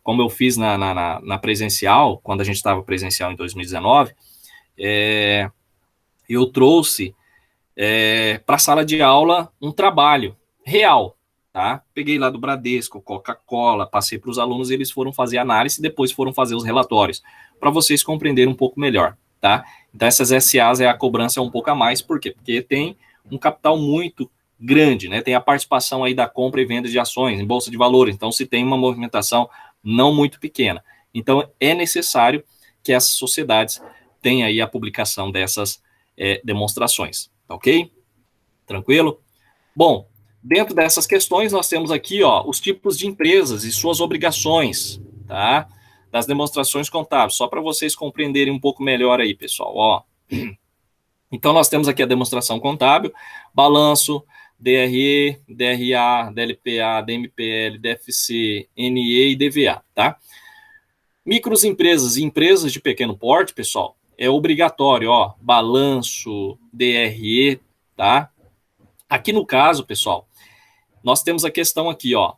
como eu fiz na presencial, quando a gente estava presencial em 2019, eu trouxe para a sala de aula um trabalho real, tá? Peguei lá do Bradesco, Coca-Cola, passei para os alunos e eles foram fazer análise e depois foram fazer os relatórios, para vocês compreenderem um pouco melhor, tá? Então essas SAs a cobrança é um pouco a mais, por quê? Porque tem um capital muito grande, né? Tem a participação aí da compra e venda de ações em bolsa de valores, então se tem uma movimentação não muito pequena. Então é necessário que essas sociedades tenham aí a publicação dessas demonstrações, ok? Tranquilo? Bom, dentro dessas questões, nós temos aqui, ó, os tipos de empresas e suas obrigações, tá? Das demonstrações contábeis, só para vocês compreenderem um pouco melhor aí, pessoal, ó. Então, nós temos aqui a demonstração contábil, balanço, DRE, DRA, DLPA, DMPL, DFC, NE e DVA, tá? Microempresas e empresas de pequeno porte, pessoal, é obrigatório, ó, balanço, DRE, tá? Aqui no caso, pessoal, nós temos a questão aqui, ó,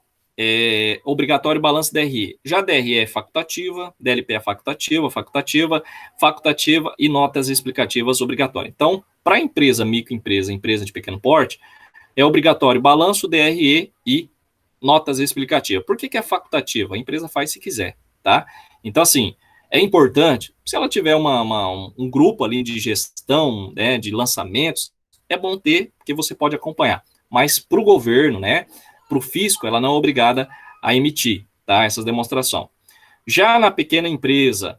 obrigatório balanço DRE. Já DRE é facultativa, DLP é facultativa e notas explicativas obrigatórias. Então, para empresa, microempresa, empresa de pequeno porte, é obrigatório balanço, DRE e notas explicativas. Por que é facultativa? A empresa faz se quiser, tá? Então, assim, é importante, se ela tiver um grupo ali de gestão, né, de lançamentos, é bom ter, porque você pode acompanhar. Mas para o governo, né, para o fisco, ela não é obrigada a emitir, tá, essas demonstrações. Já na pequena empresa,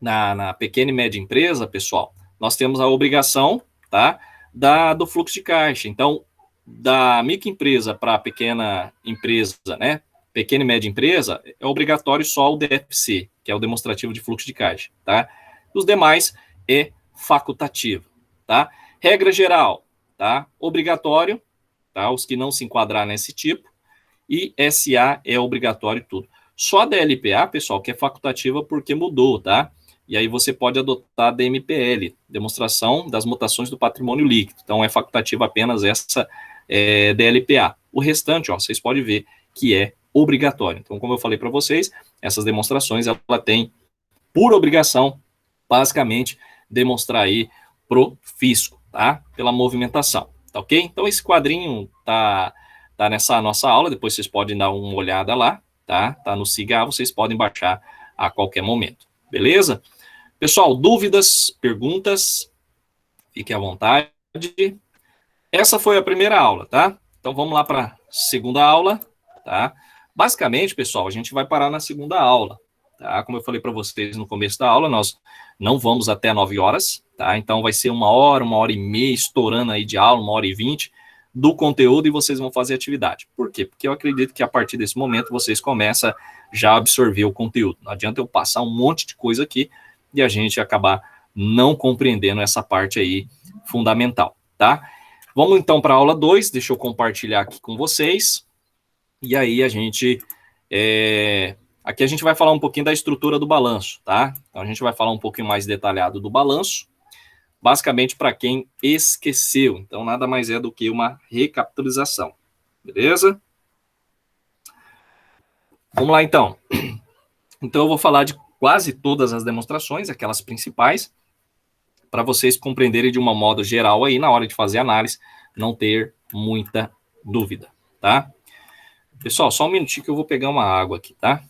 na pequena e média empresa, pessoal, nós temos a obrigação, tá, do fluxo de caixa. Então, da microempresa para a pequena empresa, né, pequena e média empresa, é obrigatório só o DFC, que é o demonstrativo de fluxo de caixa, tá? Os demais é facultativo, tá? Regra geral, tá? Obrigatório, tá? Os que não se enquadrar nesse tipo, e SA é obrigatório tudo. Só a DLPA, pessoal, que é facultativa porque mudou, tá? E aí você pode adotar a DMPL, demonstração das mutações do patrimônio líquido. Então é facultativa apenas essa DLPA. O restante, ó, vocês podem ver que é obrigatório. Então, como eu falei para vocês, essas demonstrações, ela tem por obrigação, basicamente, demonstrar aí pro fisco, tá? Pela movimentação, tá ok? Então, esse quadrinho tá nessa nossa aula, depois vocês podem dar uma olhada lá, tá? Tá no SIGA, vocês podem baixar a qualquer momento, beleza? Pessoal, dúvidas, perguntas, fiquem à vontade. Essa foi a primeira aula, tá? Então, vamos lá para a segunda aula, tá? Basicamente, pessoal, a gente vai parar na segunda aula, tá? Como eu falei para vocês no começo da aula, nós não vamos até 9 horas, tá? Então, vai ser 1 hora e meia, estourando aí de aula, 1h20 do conteúdo e vocês vão fazer atividade. Por quê? Porque eu acredito que a partir desse momento vocês começam já a absorver o conteúdo. Não adianta eu passar um monte de coisa aqui e a gente acabar não compreendendo essa parte aí fundamental, tá? Vamos então para a aula 2, deixa eu compartilhar aqui com vocês. E aí a gente... aqui a gente vai falar um pouquinho da estrutura do balanço, tá? Então a gente vai falar um pouquinho mais detalhado do balanço, basicamente para quem esqueceu. Então nada mais é do que uma recapitalização, beleza? Vamos lá então. Então eu vou falar de quase todas as demonstrações, aquelas principais, para vocês compreenderem de uma modo geral aí, na hora de fazer análise, não ter muita dúvida, tá? Pessoal, só um minutinho que eu vou pegar uma água aqui, tá?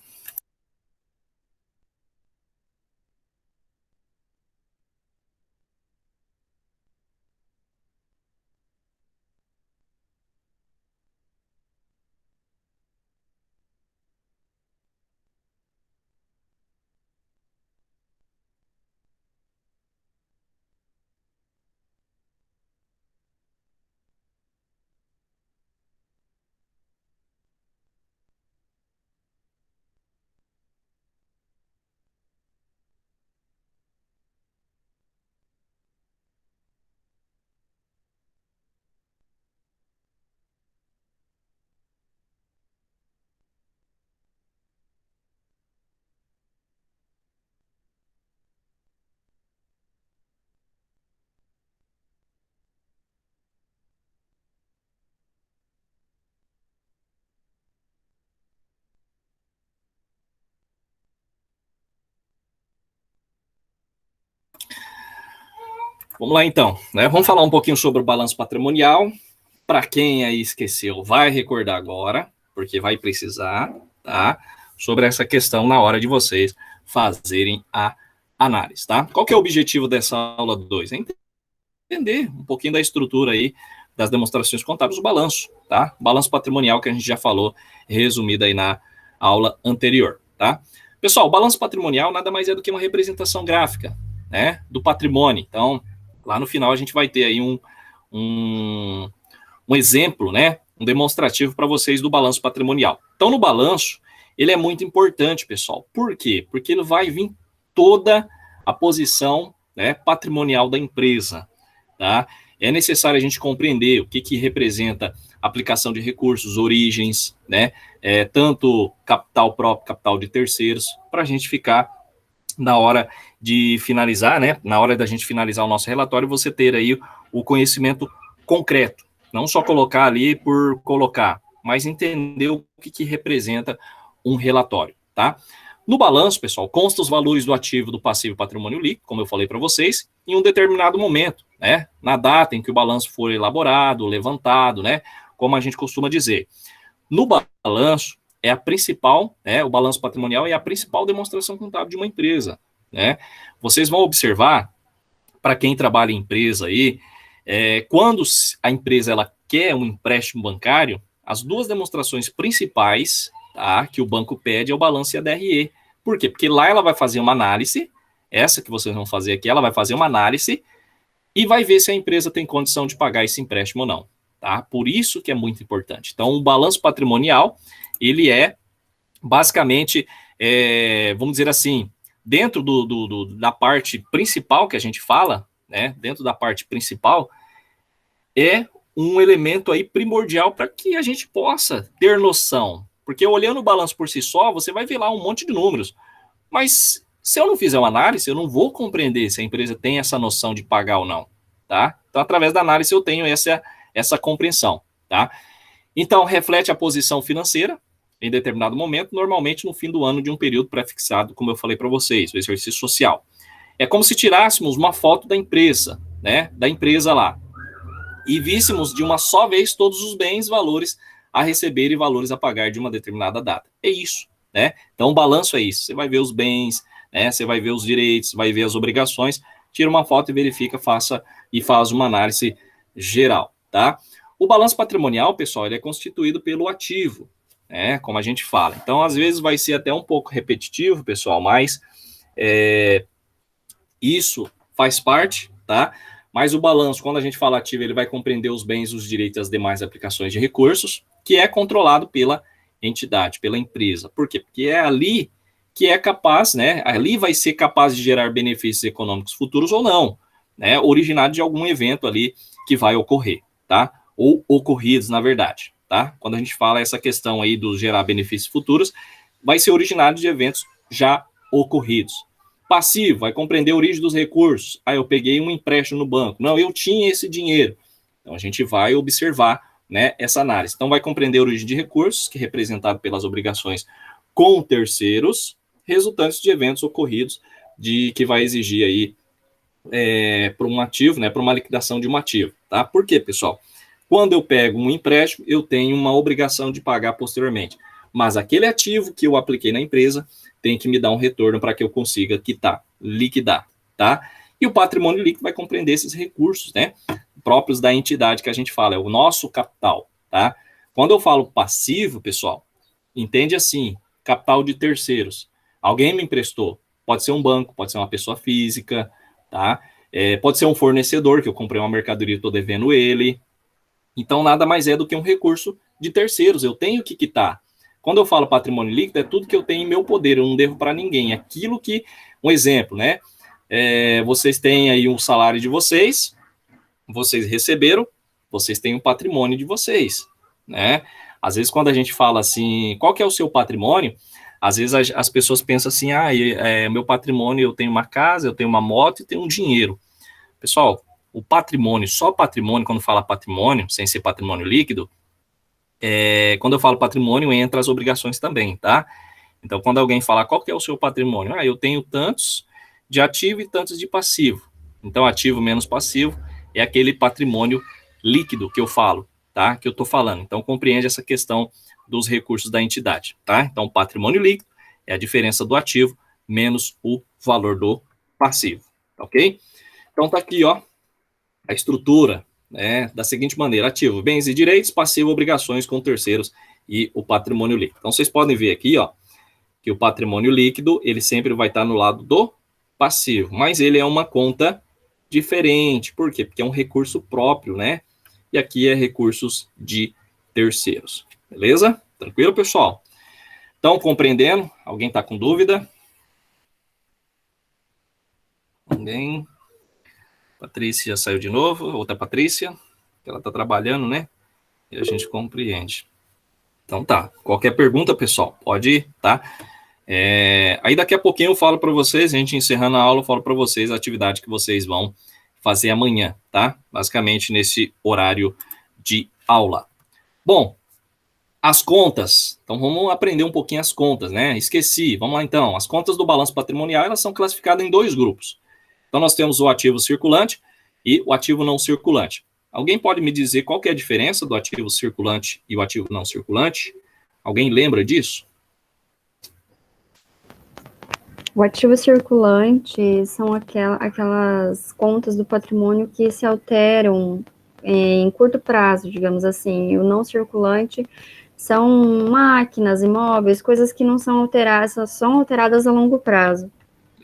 Vamos lá então, né? Vamos falar um pouquinho sobre o balanço patrimonial. Para quem aí esqueceu, vai recordar agora, porque vai precisar, tá? Sobre essa questão na hora de vocês fazerem a análise, tá? Qual que é o objetivo dessa aula 2? É entender um pouquinho da estrutura aí das demonstrações contábeis do balanço, tá? Balanço patrimonial que a gente já falou, resumido aí na aula anterior, tá? Pessoal, o balanço patrimonial nada mais é do que uma representação gráfica, né? Do patrimônio. Então, lá no final a gente vai ter aí um exemplo, né? Um demonstrativo para vocês do balanço patrimonial. Então, no balanço, ele é muito importante, pessoal. Por quê? Porque ele vai vir toda a posição, né, patrimonial da empresa, tá? É necessário a gente compreender o que representa aplicação de recursos, origens, né? Tanto capital próprio, capital de terceiros, para a gente ficar na hora de finalizar, né? Na hora da gente finalizar o nosso relatório, você ter aí o conhecimento concreto. Não só colocar ali por colocar, mas entender o que representa um relatório, tá? No balanço, pessoal, consta os valores do ativo, do passivo e patrimônio líquido, como eu falei para vocês, em um determinado momento, né? Na data em que o balanço for elaborado, levantado, né? Como a gente costuma dizer. No balanço, é a principal, né? O balanço patrimonial é a principal demonstração contábil de uma empresa, né? Vocês vão observar, para quem trabalha em empresa aí, quando a empresa ela quer um empréstimo bancário, as duas demonstrações principais, tá, que o banco pede é o balanço e a DRE. Por quê? Porque lá ela vai fazer uma análise, essa que vocês vão fazer aqui, ela vai fazer uma análise e vai ver se a empresa tem condição de pagar esse empréstimo ou não, tá? Por isso que é muito importante. Então, o balanço patrimonial, ele é basicamente, vamos dizer assim, dentro da parte principal que a gente fala, né, dentro da parte principal, é um elemento aí primordial para que a gente possa ter noção. Porque olhando o balanço por si só, você vai ver lá um monte de números. Mas se eu não fizer uma análise, eu não vou compreender se a empresa tem essa noção de pagar ou não, tá? Então, através da análise, eu tenho essa compreensão, tá? Então, reflete a posição financeira em determinado momento, normalmente no fim do ano de um período pré-fixado, como eu falei para vocês, o exercício social. É como se tirássemos uma foto da empresa, né? Da empresa lá. E víssemos de uma só vez todos os bens, valores a receber e valores a pagar de uma determinada data. É isso, né? Então, o balanço é isso. Você vai ver os bens, né? Você vai ver os direitos, vai ver as obrigações, tira uma foto e verifica, faz uma análise geral, tá? O balanço patrimonial, pessoal, ele é constituído pelo ativo, né? Como a gente fala. Então, às vezes vai ser até um pouco repetitivo, pessoal, mas isso faz parte, tá? Mas o balanço, quando a gente fala ativo, ele vai compreender os bens, os direitos e as demais aplicações de recursos, que é controlado pela entidade, pela empresa. Por quê? Porque é ali que é capaz, né? Ali vai ser capaz de gerar benefícios econômicos futuros ou não, né? Originado de algum evento ali que vai ocorrer, tá? Ou ocorridos, na verdade, tá? Quando a gente fala essa questão aí do gerar benefícios futuros, vai ser originário de eventos já ocorridos. Passivo vai compreender a origem dos recursos. Ah, eu peguei um empréstimo no banco. Não, eu tinha esse dinheiro. Então, a gente vai observar, né, essa análise. Então, vai compreender a origem de recursos, que é representado pelas obrigações com terceiros, resultantes de eventos ocorridos, que vai exigir aí para um ativo, né, para uma liquidação de um ativo. Tá? Por quê, pessoal? Quando eu pego um empréstimo, eu tenho uma obrigação de pagar posteriormente. Mas aquele ativo que eu apliquei na empresa tem que me dar um retorno para que eu consiga quitar, liquidar, tá? E o patrimônio líquido vai compreender esses recursos, né, próprios da entidade que a gente fala, é o nosso capital, tá? Quando eu falo passivo, pessoal, entende assim, capital de terceiros. Alguém me emprestou, pode ser um banco, pode ser uma pessoa física, tá? Pode ser um fornecedor, que eu comprei uma mercadoria e estou devendo ele. Então, nada mais é do que um recurso de terceiros, eu tenho que quitar. Quando eu falo patrimônio líquido, é tudo que eu tenho em meu poder, eu não devo para ninguém. Aquilo que, um exemplo, né? Vocês têm aí um salário de vocês receberam, vocês têm um patrimônio de vocês, né? Às vezes, quando a gente fala assim, qual que é o seu patrimônio? Às vezes as pessoas pensam assim, meu patrimônio, eu tenho uma casa, eu tenho uma moto e tenho um dinheiro. Pessoal, o patrimônio, só patrimônio, quando fala patrimônio, sem ser patrimônio líquido, quando eu falo patrimônio, entra as obrigações também, tá? Então, quando alguém fala, qual que é o seu patrimônio? Eu tenho tantos de ativo e tantos de passivo. Então, ativo menos passivo é aquele patrimônio líquido que eu falo, tá? Que eu tô falando. Então, compreende essa questão dos recursos da entidade, tá? Então, patrimônio líquido é a diferença do ativo menos o valor do passivo, ok? Então, tá aqui, ó, a estrutura, da seguinte maneira: ativo, bens e direitos, passivo, obrigações com terceiros e o patrimônio líquido. Então, vocês podem ver aqui, ó, que o patrimônio líquido, ele sempre vai estar no lado do passivo, mas ele é uma conta diferente. Por quê? Porque é um recurso próprio, né? E aqui é recursos de terceiros. Beleza? Tranquilo, pessoal? Então, compreendendo? Alguém está com dúvida? Ninguém? Patrícia já saiu de novo, outra Patrícia, que ela está trabalhando, né? E a gente compreende. Então tá, qualquer pergunta, pessoal, pode ir, tá? Aí daqui a pouquinho eu falo para vocês, a gente encerrando a aula, eu falo para vocês a atividade que vocês vão fazer amanhã, tá? Basicamente nesse horário de aula. Bom, as contas, então vamos aprender um pouquinho as contas, né? Esqueci, vamos lá então. As contas do balanço patrimonial, elas são classificadas em 2 grupos. Então, nós temos o ativo circulante e o ativo não circulante. Alguém pode me dizer qual que é a diferença do ativo circulante e o ativo não circulante? Alguém lembra disso? O ativo circulante são aquelas contas do patrimônio que se alteram em curto prazo, digamos assim. E o não circulante são máquinas, imóveis, coisas que não são alteradas, são alteradas a longo prazo.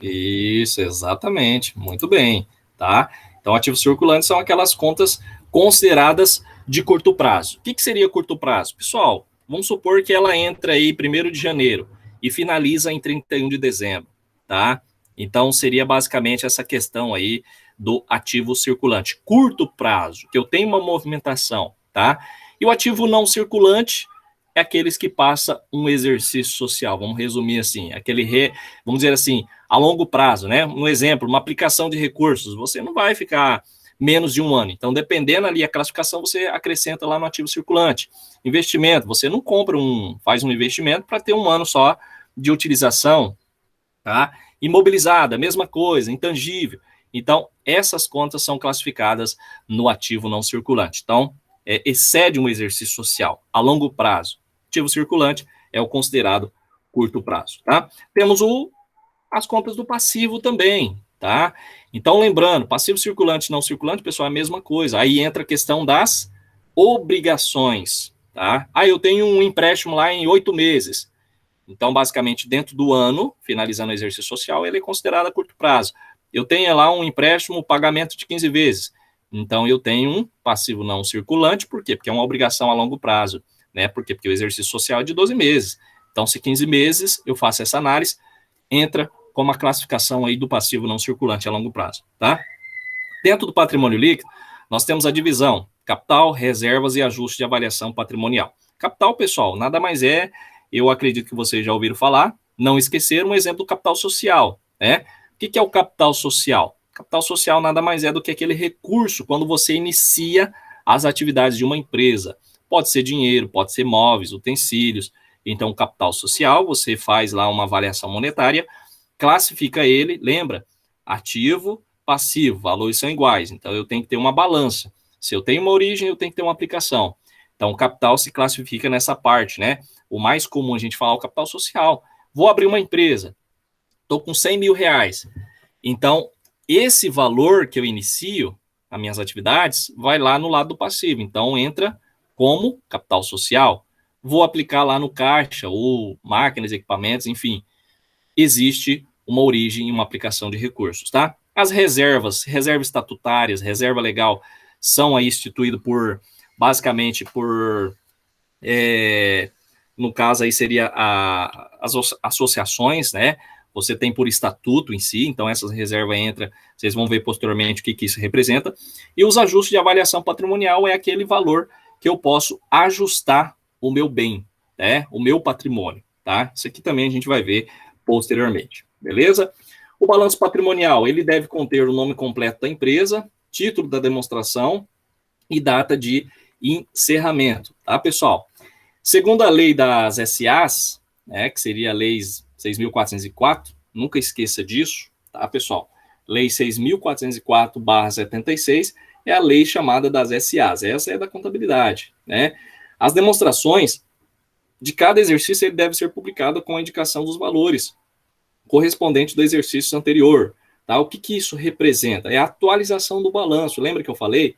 Isso, exatamente. Muito bem, tá? Então, ativos circulantes são aquelas contas consideradas de curto prazo. O que seria curto prazo? Pessoal, vamos supor que ela entra aí 1º de janeiro e finaliza em 31 de dezembro, tá? Então, seria basicamente essa questão aí do ativo circulante. Curto prazo, que eu tenho uma movimentação, tá? E o ativo não circulante é aqueles que passa um exercício social, vamos resumir assim, vamos dizer assim, a longo prazo, né? Um exemplo, uma aplicação de recursos, você não vai ficar menos de 1 ano. Então, dependendo ali a classificação, você acrescenta lá no ativo circulante. Investimento, você não faz um investimento para ter 1 ano só de utilização, tá? Imobilizada, mesma coisa, intangível. Então, essas contas são classificadas no ativo não circulante. Então, excede um exercício social a longo prazo. Ativo circulante é o considerado curto prazo, tá? Temos as contas do passivo também, tá? Então, lembrando, passivo circulante e não circulante, pessoal, é a mesma coisa. Aí entra a questão das obrigações, tá? Eu tenho um empréstimo lá em 8 meses. Então, basicamente, dentro do ano, finalizando o exercício social, ele é considerado a curto prazo. Eu tenho lá um empréstimo, pagamento de 15 vezes. Então, eu tenho um passivo não circulante, por quê? Porque é uma obrigação a longo prazo, né? Por quê? Porque o exercício social é de 12 meses. Então, se 15 meses eu faço essa análise, entra como a classificação aí do passivo não circulante a longo prazo, tá? Dentro do patrimônio líquido, nós temos a divisão Capital, reservas e ajuste de avaliação patrimonial. Capital, pessoal, nada mais é, eu acredito que vocês já ouviram falar, não esqueceram um exemplo do capital social, né? O que é o capital social? Capital social nada mais é do que aquele recurso quando você inicia as atividades de uma empresa. Pode ser dinheiro, pode ser móveis, utensílios. Então, capital social, você faz lá uma avaliação monetária, classifica ele, lembra? Ativo, passivo, valores são iguais. Então, eu tenho que ter uma balança. Se eu tenho uma origem, eu tenho que ter uma aplicação. Então, o capital se classifica nessa parte, né? O mais comum a gente falar é o capital social. Vou abrir uma empresa, estou com 100 mil reais. Então, esse valor que eu inicio as minhas atividades vai lá no lado do passivo. Então, entra como capital social. Vou aplicar lá no caixa, ou máquinas, equipamentos, enfim. Existe uma origem e uma aplicação de recursos, tá? As reservas estatutárias, reserva legal, são aí instituídas por, basicamente, por, no caso aí seria as associações, né? Você tem por estatuto em si, então essas reservas entram, vocês vão ver posteriormente o que isso representa. E os ajustes de avaliação patrimonial é aquele valor que eu posso ajustar o meu bem, né? O meu patrimônio, tá? Isso aqui também a gente vai ver posteriormente, beleza? O balanço patrimonial, ele deve conter o nome completo da empresa, título da demonstração e data de encerramento, tá, pessoal? Segundo a lei das SAs, né, que seria a lei 6.404, nunca esqueça disso, tá, pessoal? Lei 6.404/76 é a lei chamada das SAs, essa é da contabilidade, né? As demonstrações de cada exercício ele deve ser publicado com a indicação dos valores correspondente do exercício anterior, tá? O que isso representa? É a atualização do balanço. Lembra que eu falei?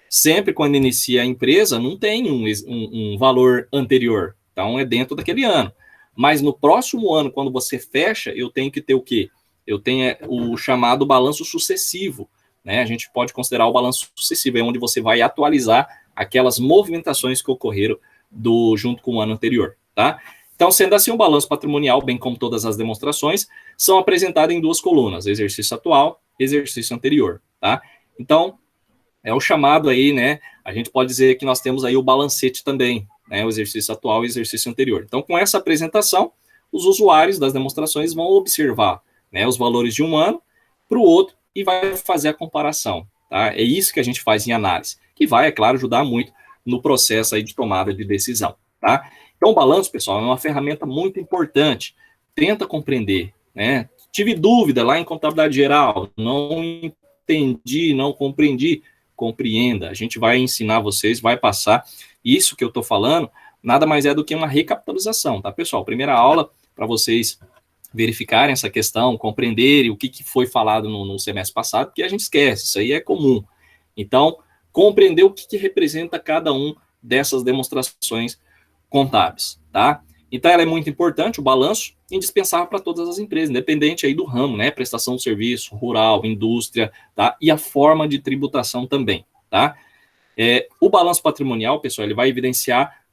Sempre quando inicia a empresa, não tem um valor anterior. Então, é dentro daquele ano. Mas no próximo ano, quando você fecha, eu tenho que ter o quê? Eu tenho o chamado balanço sucessivo, né? A gente pode considerar o balanço sucessivo, é onde você vai atualizar aquelas movimentações que ocorreram junto com o ano anterior, tá? Então, sendo assim, o balanço patrimonial, bem como todas as demonstrações, são apresentadas em duas colunas, exercício atual e exercício anterior, tá? Então, é o chamado aí, né? A gente pode dizer que nós temos aí o balancete também, né? O exercício atual e o exercício anterior. Então, com essa apresentação, os usuários das demonstrações vão observar, né, os valores de um ano para o outro e vai fazer a comparação, tá? É isso que a gente faz em análise, que vai, é claro, ajudar muito no processo aí de tomada de decisão, tá? Então, o balanço, pessoal, é uma ferramenta muito importante. Tenta compreender, né? Tive dúvida lá em contabilidade geral, não entendi, não compreendi. Compreenda. A gente vai ensinar vocês, vai passar. Isso que eu estou falando, nada mais é do que uma recapitalização, tá, pessoal? Primeira aula para vocês verificarem essa questão, compreenderem o que foi falado no semestre passado, porque a gente esquece, isso aí é comum. Então, compreender o que representa cada um dessas demonstrações contábeis, tá? Então, ela é muito importante, o balanço, indispensável para todas as empresas, independente aí do ramo, né? Prestação de serviço, rural, indústria, tá? E a forma de tributação também, tá? O balanço patrimonial, pessoal, ele vai evidenciar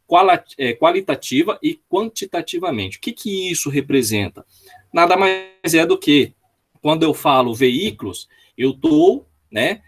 qualitativa e quantitativamente. O que isso representa? Nada mais é do que, quando eu falo veículos, eu estou, né,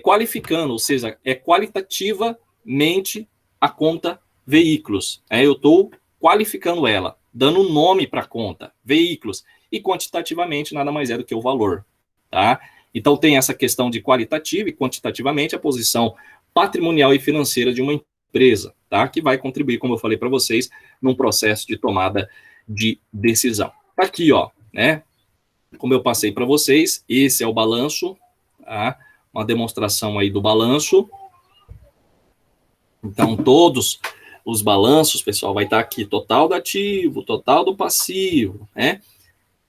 qualificando, ou seja, é qualitativamente a conta veículos. Eu estou qualificando ela, dando um nome para a conta, veículos, e quantitativamente nada mais é do que o valor, tá? Então tem essa questão de qualitativa e quantitativamente a posição patrimonial e financeira de uma empresa, tá? Que vai contribuir, como eu falei para vocês, num processo de tomada de decisão. Tá aqui, ó, né? Como eu passei para vocês, esse é o balanço, tá? Uma demonstração aí do balanço. Então, todos os balanços, pessoal, vai estar aqui, total do ativo, total do passivo, né?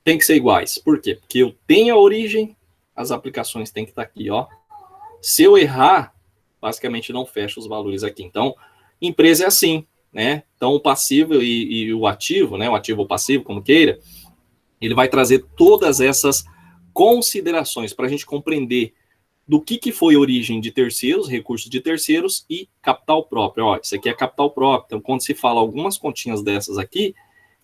Tem que ser iguais. Por quê? Porque eu tenho a origem, as aplicações têm que estar aqui, ó. Se eu errar, basicamente não fecha os valores aqui. Então, empresa é assim, né? Então, o passivo e o ativo, né? O ativo ou passivo, como queira, ele vai trazer todas essas considerações para a gente compreender do que foi origem de terceiros, recursos de terceiros e capital próprio. Ó, isso aqui é capital próprio. Então, quando se fala algumas continhas dessas aqui,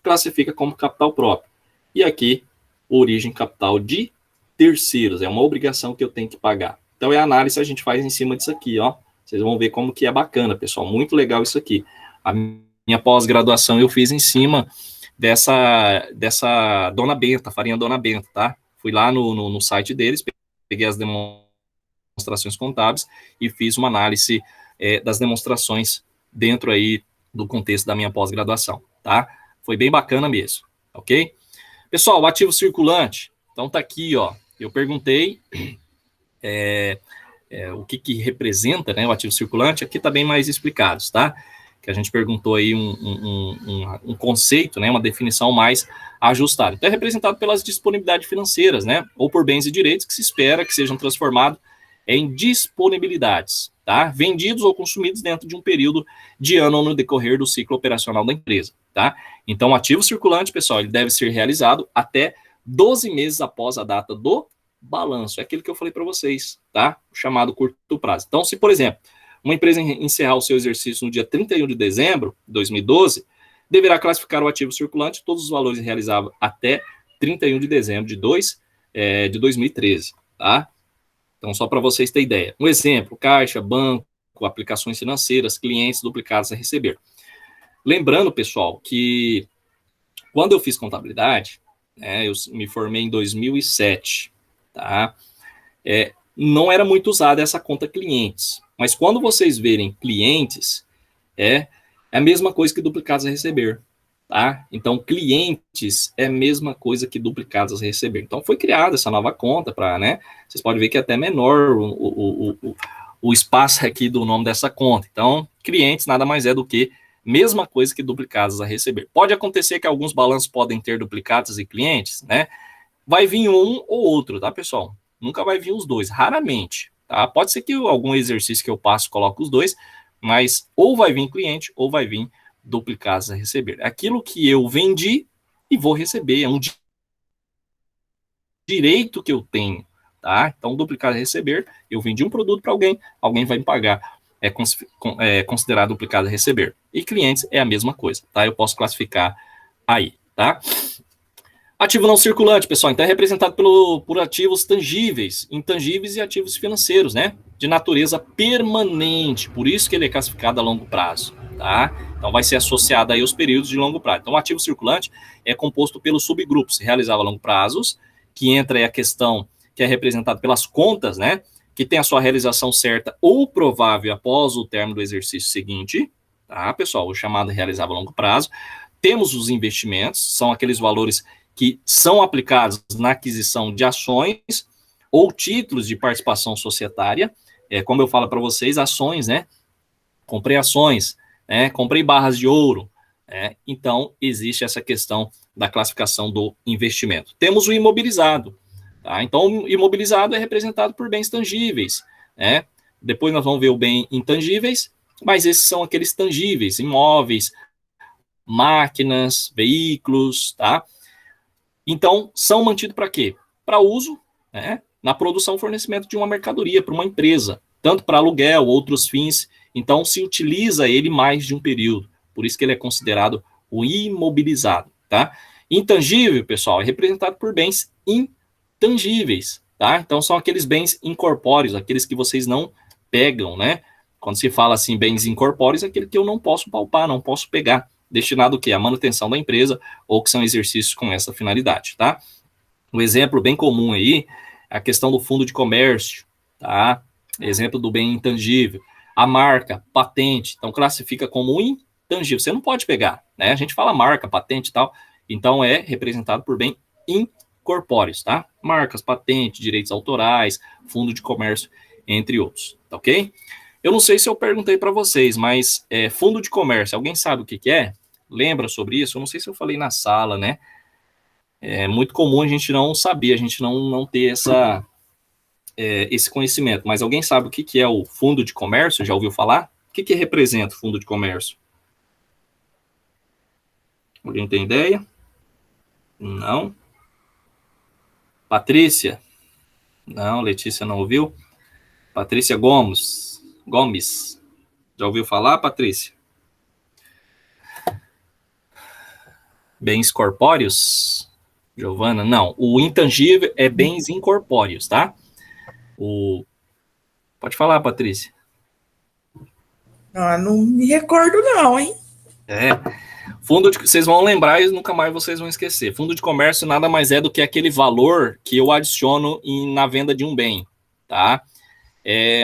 classifica como capital próprio. E aqui, origem capital de terceiros. É uma obrigação que eu tenho que pagar. Então, a análise a gente faz em cima disso aqui, ó. Vocês vão ver como que é bacana, pessoal. Muito legal isso aqui. A minha pós-graduação eu fiz em cima dessa Dona Benta, farinha Dona Benta, tá? Fui lá no site deles, peguei as demonstrações contábeis e fiz uma análise das demonstrações dentro aí do contexto da minha pós-graduação, tá? Foi bem bacana mesmo, ok? Pessoal, o ativo circulante, então tá aqui, ó, eu perguntei o que representa, né, o ativo circulante, aqui tá bem mais explicado, tá? Que a gente perguntou aí um conceito, né, uma definição mais ajustada. Então, é representado pelas disponibilidades financeiras, né, ou por bens e direitos que se espera que sejam transformados em disponibilidades, tá? Vendidos ou consumidos dentro de um período de ano ou no decorrer do ciclo operacional da empresa, tá? Então, o ativo circulante, pessoal, ele deve ser realizado até 12 meses após a data do balanço. É aquilo que eu falei para vocês, tá? O chamado curto prazo. Então, se, por exemplo, uma empresa encerrar o seu exercício no dia 31 de dezembro de 2012, deverá classificar o ativo circulante todos os valores realizados até 31 de dezembro de 2013, tá? Então, só para vocês terem ideia. Um exemplo, caixa, banco, aplicações financeiras, clientes duplicados a receber. Lembrando, pessoal, que quando eu fiz contabilidade, né, eu me formei em 2007, tá? Não era muito usada essa conta clientes. Mas quando vocês verem clientes, é a mesma coisa que duplicados a receber, tá? Então, clientes é a mesma coisa que duplicados a receber. Então, foi criada essa nova conta para, né? Vocês podem ver que é até menor o espaço aqui do nome dessa conta. Então, clientes nada mais é do que mesma coisa que duplicados a receber. Pode acontecer que alguns balanços podem ter duplicados e clientes, né? Vai vir um ou outro, tá, pessoal? Nunca vai vir os dois, raramente, tá? Pode ser que algum exercício que eu passo coloque os dois, mas ou vai vir cliente ou vai vir duplicados a receber. Aquilo que eu vendi e vou receber, é um direito que eu tenho, tá? Então, duplicado a receber, eu vendi um produto para alguém, alguém vai me pagar, é considerado duplicado a receber. E clientes é a mesma coisa, tá? Eu posso classificar aí, tá? Ativo não circulante, pessoal, então é representado por ativos tangíveis, intangíveis e ativos financeiros, né? De natureza permanente, por isso que ele é classificado a longo prazo, tá? Então vai ser associado aí aos períodos de longo prazo. Então o ativo circulante é composto pelos subgrupos realizado a longo prazos, que entra aí a questão que é representada pelas contas, né? Que tem a sua realização certa ou provável após o término do exercício seguinte, tá, pessoal? O chamado realizável a longo prazo. Temos os investimentos, são aqueles valores que são aplicados na aquisição de ações ou títulos de participação societária, como eu falo para vocês, ações, né? Comprei ações, né? Comprei barras de ouro, né? Então, existe essa questão da classificação do investimento. Temos o imobilizado, tá? Então, o imobilizado é representado por bens tangíveis, né? Depois nós vamos ver o bem intangíveis, mas esses são aqueles tangíveis, imóveis, máquinas, veículos, tá? Então, são mantidos para quê? Para uso, né, na produção e fornecimento de uma mercadoria para uma empresa, tanto para aluguel, outros fins. Então, se utiliza ele mais de um período. Por isso que ele é considerado o imobilizado, tá? Intangível, pessoal, é representado por bens intangíveis, tá? Então, são aqueles bens incorpóreos, aqueles que vocês não pegam, né? Quando se fala assim, bens incorpóreos, é aquele que eu não posso palpar, não posso pegar. Destinado o quê? À manutenção da empresa ou que são exercícios com essa finalidade, tá? Um exemplo bem comum aí é a questão do fundo de comércio, tá? Exemplo do bem intangível. A marca, patente, então classifica como intangível. Você não pode pegar, né? A gente fala marca, patente e tal, então é representado por bem incorpóreos, tá? Marcas, patente, direitos autorais, fundo de comércio, entre outros, tá ok? Eu não sei se eu perguntei para vocês, mas fundo de comércio, alguém sabe o que é? Lembra sobre isso? Eu não sei se eu falei na sala, né? É muito comum a gente não saber, a gente não ter esse conhecimento. Mas alguém sabe o que é o fundo de comércio? Já ouviu falar? O que representa o fundo de comércio? Alguém tem ideia? Não? Patrícia? Não, Letícia não ouviu? Patrícia Gomes. Já ouviu falar, Patrícia? Bens corpóreos? Giovana, não. O intangível é bens incorpóreos, tá? Pode falar, Patrícia. Ah, não me recordo não, hein? Vocês vão lembrar e nunca mais vocês vão esquecer. Fundo de comércio nada mais é do que aquele valor que eu adiciono na venda de um bem, tá?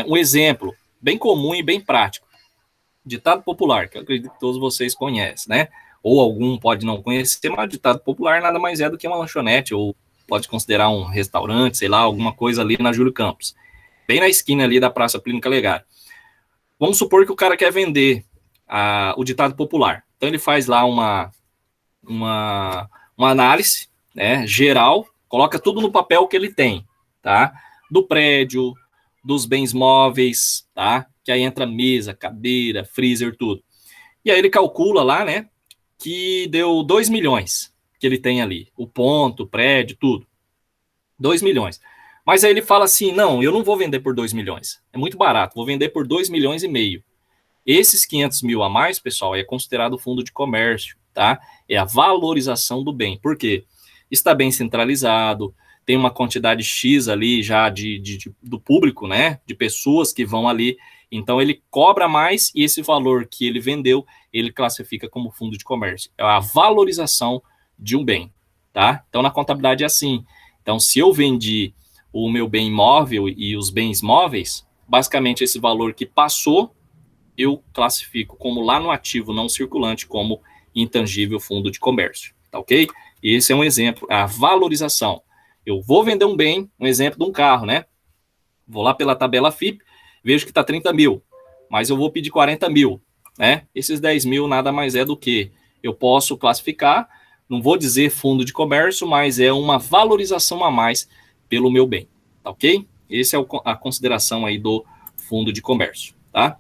Um exemplo bem comum e bem prático. Ditado popular, que eu acredito que todos vocês conhecem, né? Ou algum pode não conhecer, mas ditado popular nada mais é do que uma lanchonete, ou pode considerar um restaurante, sei lá, alguma coisa ali na Júlio Campos. Bem na esquina ali da Praça Clínica Legal. Vamos supor que o cara quer vender o ditado popular. Então ele faz lá uma análise, né, geral, coloca tudo no papel que ele tem, tá? Do prédio, dos bens móveis, tá? Que aí entra mesa, cadeira, freezer, tudo. E aí ele calcula lá, né, que deu 2 milhões que ele tem ali. O ponto, o prédio, tudo. 2 milhões. Mas aí ele fala assim, não, eu não vou vender por 2 milhões. É muito barato, vou vender por 2 milhões e meio. Esses 500 mil a mais, pessoal, é considerado fundo de comércio, tá? É a valorização do bem. Por quê? Está bem centralizado, tem uma quantidade X ali já do público, né? De pessoas que vão ali. Então, ele cobra mais e esse valor que ele vendeu, ele classifica como fundo de comércio. É a valorização de um bem, tá? Então, na contabilidade é assim. Então, se eu vendi o meu bem imóvel e os bens móveis, basicamente esse valor que passou, eu classifico como lá no ativo não circulante, como intangível fundo de comércio, tá ok? Esse é um exemplo, a valorização. Eu vou vender um bem, um exemplo de um carro, né? Vou lá pela tabela FIP, vejo que está 30 mil, mas eu vou pedir 40 mil, né? Esses 10 mil nada mais é do que eu posso classificar, não vou dizer fundo de comércio, mas é uma valorização a mais pelo meu bem, tá ok? Essa é a consideração aí do fundo de comércio, tá?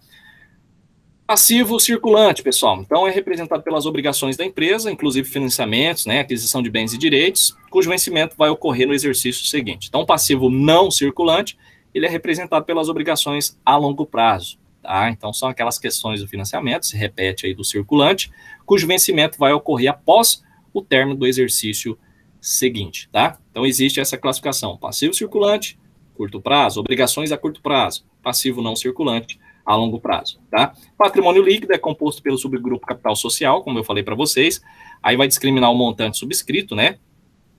Passivo circulante, pessoal. Então, é representado pelas obrigações da empresa, inclusive financiamentos, né, aquisição de bens e direitos, cujo vencimento vai ocorrer no exercício seguinte. Então, passivo não circulante, ele é representado pelas obrigações a longo prazo. Tá? Então, são aquelas questões do financiamento, se repete aí do circulante, cujo vencimento vai ocorrer após o término do exercício seguinte. Tá? Então, existe essa classificação. Passivo circulante, curto prazo, obrigações a curto prazo, passivo não circulante, a longo prazo, tá? Patrimônio líquido é composto pelo subgrupo capital social, como eu falei para vocês, aí vai discriminar o montante subscrito, né?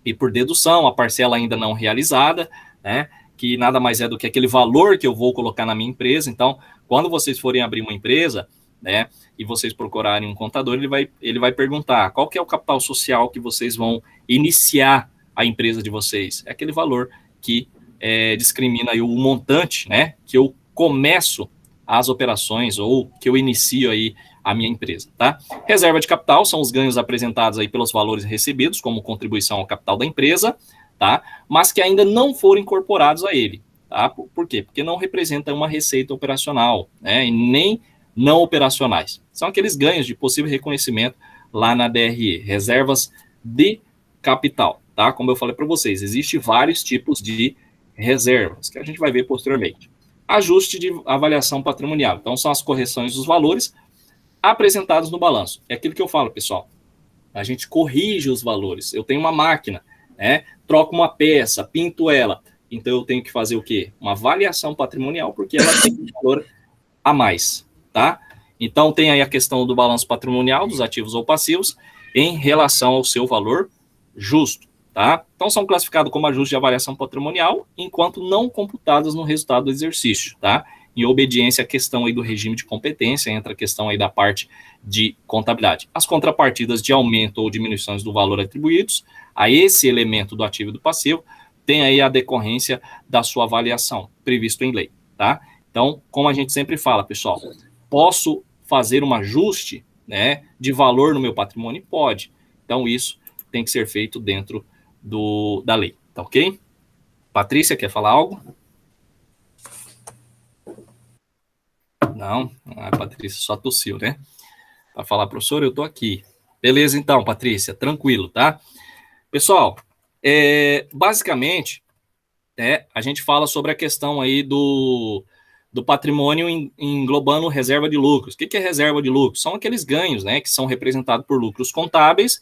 E por dedução, a parcela ainda não realizada, né? Que nada mais é do que aquele valor que eu vou colocar na minha empresa. Então, quando vocês forem abrir uma empresa, né? E vocês procurarem um contador, ele vai perguntar qual que é o capital social que vocês vão iniciar a empresa de vocês. É aquele valor que discrimina aí o montante, né? Que eu começo as operações ou que eu inicio aí a minha empresa, tá? Reserva de capital são os ganhos apresentados aí pelos valores recebidos como contribuição ao capital da empresa, tá? Mas que ainda não foram incorporados a ele, tá? Por quê? Porque não representa uma receita operacional, né? E nem não operacionais. São aqueles ganhos de possível reconhecimento lá na DRE, reservas de capital, tá? Como eu falei para vocês, existem vários tipos de reservas que a gente vai ver posteriormente. Ajuste de avaliação patrimonial. Então, são as correções dos valores apresentados no balanço. É aquilo que eu falo, pessoal. A gente corrige os valores. Eu tenho uma máquina, né? Troco uma peça, pinto ela. Então, eu tenho que fazer o quê? Uma avaliação patrimonial, porque ela tem um valor a mais, tá? Então, tem aí a questão do balanço patrimonial dos ativos ou passivos em relação ao seu valor justo. Tá? Então, são classificados como ajuste de avaliação patrimonial, enquanto não computados no resultado do exercício, tá? Em obediência à questão aí do regime de competência, entra a questão aí da parte de contabilidade. As contrapartidas de aumento ou diminuições do valor atribuídos a esse elemento do ativo e do passivo, tem aí a decorrência da sua avaliação, previsto em lei, tá? Então, como a gente sempre fala, pessoal, posso fazer um ajuste, né, de valor no meu patrimônio? Pode. Então, isso tem que ser feito dentro da lei, tá ok? Patrícia, quer falar algo? Não, a Patrícia só tossiu, né? Para falar, professor, eu tô aqui. Beleza, então, Patrícia, tranquilo, tá? Pessoal, basicamente, a gente fala sobre a questão aí do patrimônio englobando reserva de lucros. O que é reserva de lucros? São aqueles ganhos, né, que são representados por lucros contábeis,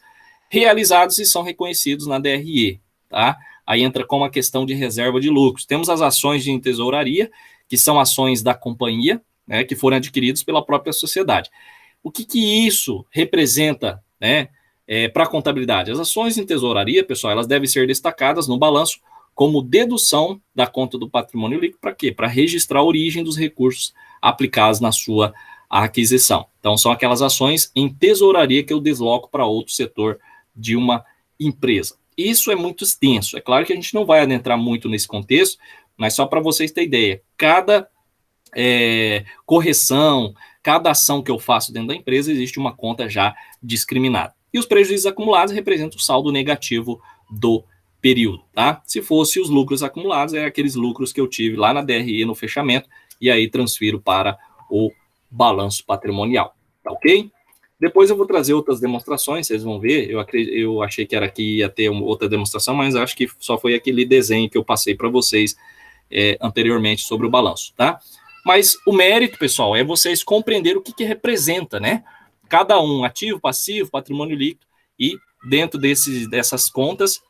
realizados e são reconhecidos na DRE, tá? Aí entra como a questão de reserva de lucros. Temos as ações de tesouraria, que são ações da companhia, né, que forem adquiridos pela própria sociedade. O que isso representa, né, para a contabilidade? As ações em tesouraria, pessoal, elas devem ser destacadas no balanço como dedução da conta do patrimônio líquido. Para quê? Para registrar a origem dos recursos aplicados na sua aquisição. Então, são aquelas ações em tesouraria que eu desloco para outro setor de uma empresa. Isso é muito extenso. É claro que a gente não vai adentrar muito nesse contexto, mas só para vocês terem ideia, cada correção, cada ação que eu faço dentro da empresa, existe uma conta já discriminada. E os prejuízos acumulados representam o saldo negativo do período, tá? Se fosse os lucros acumulados, é aqueles lucros que eu tive lá na DRE no fechamento, e aí transfiro para o balanço patrimonial, tá ok? Depois eu vou trazer outras demonstrações, vocês vão ver. Eu achei que era que ia ter outra demonstração, mas acho que só foi aquele desenho que eu passei para vocês anteriormente sobre o balanço, tá? Mas o mérito, pessoal, é vocês compreenderem o que representa, né? Cada um, ativo, passivo, patrimônio líquido, e dentro dessas contas,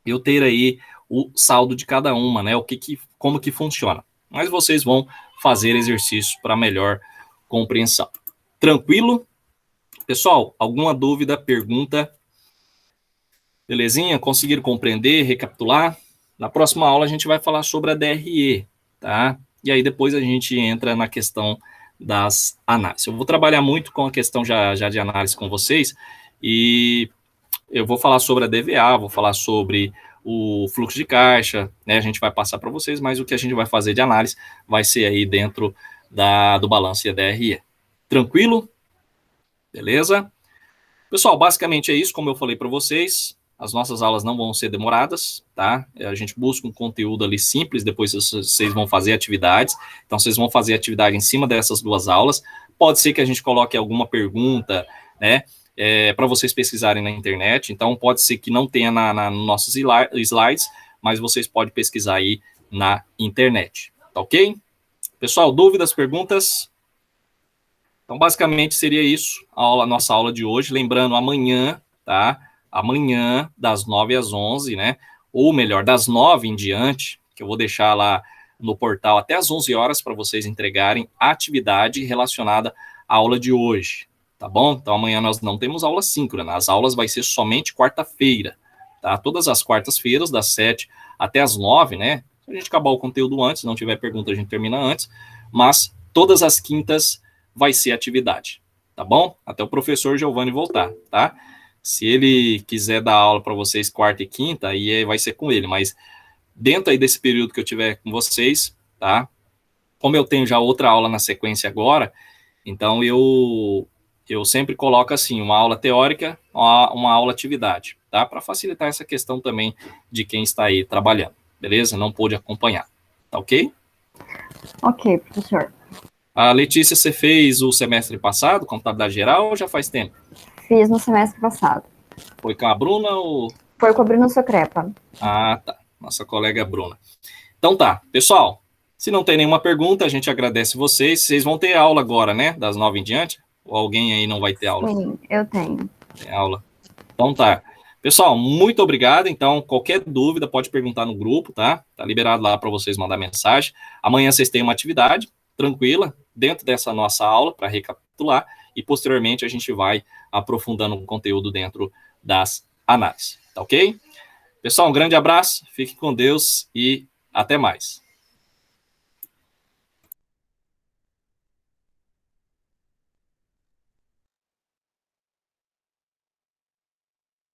eu ter aí o saldo de cada uma, né? Como que funciona. Mas vocês vão fazer exercícios para melhor compreensão. Tranquilo? Pessoal, alguma dúvida, pergunta? Belezinha? Conseguiram compreender, recapitular? Na próxima aula a gente vai falar sobre a DRE, tá? E aí depois a gente entra na questão das análises. Eu vou trabalhar muito com a questão já de análise com vocês, e eu vou falar sobre a DVA, vou falar sobre o fluxo de caixa, né? A gente vai passar para vocês, mas o que a gente vai fazer de análise vai ser aí dentro do balanço e a DRE. Tranquilo? Beleza? Pessoal, basicamente é isso, como eu falei para vocês. As nossas aulas não vão ser demoradas, tá? A gente busca um conteúdo ali simples, depois vocês vão fazer atividades. Então, vocês vão fazer atividade em cima dessas duas aulas. Pode ser que a gente coloque alguma pergunta, né? Para vocês pesquisarem na internet. Então, pode ser que não tenha nos nossos slides, mas vocês podem pesquisar aí na internet, tá ok? Pessoal, dúvidas, perguntas? Então, basicamente, seria isso, a nossa aula de hoje. Lembrando, amanhã, tá? Amanhã, das 9 às 11, né? Ou melhor, das 9 em diante, que eu vou deixar lá no portal até às 11 horas para vocês entregarem a atividade relacionada à aula de hoje, tá bom? Então, amanhã nós não temos aula síncrona, as aulas vai ser somente quarta-feira, tá? Todas as quartas-feiras, das 7 até às 9, né? Se a gente acabar o conteúdo antes, não tiver pergunta, a gente termina antes, mas todas as quintas vai ser atividade, tá bom? Até o professor Giovanni voltar, tá? Se ele quiser dar aula para vocês quarta e quinta, aí vai ser com ele, mas dentro aí desse período que eu tiver com vocês, tá? Como eu tenho já outra aula na sequência agora, então eu sempre coloco assim, uma aula teórica, uma aula atividade, tá? Para facilitar essa questão também de quem está aí trabalhando, beleza? Não pôde acompanhar, tá ok? Ok, professor. A Letícia, você fez o semestre passado, contabilidade geral, ou já faz tempo? Fiz no semestre passado. Foi com a Bruna ou... Foi com a Bruna Socrepa. Ah, tá. Nossa colega Bruna. Então tá, pessoal, se não tem nenhuma pergunta, a gente agradece vocês. Vocês vão ter aula agora, né? Das 9 em diante? Ou alguém aí não vai ter aula? Sim, eu tenho. Tem aula. Então tá. Pessoal, muito obrigado. Então, qualquer dúvida pode perguntar no grupo, tá? Tá liberado lá para vocês mandar mensagem. Amanhã vocês têm uma atividade tranquila dentro dessa nossa aula para recapitular, e posteriormente a gente vai aprofundando o conteúdo dentro das análises, tá ok? Pessoal, um grande abraço, fique com Deus e até mais.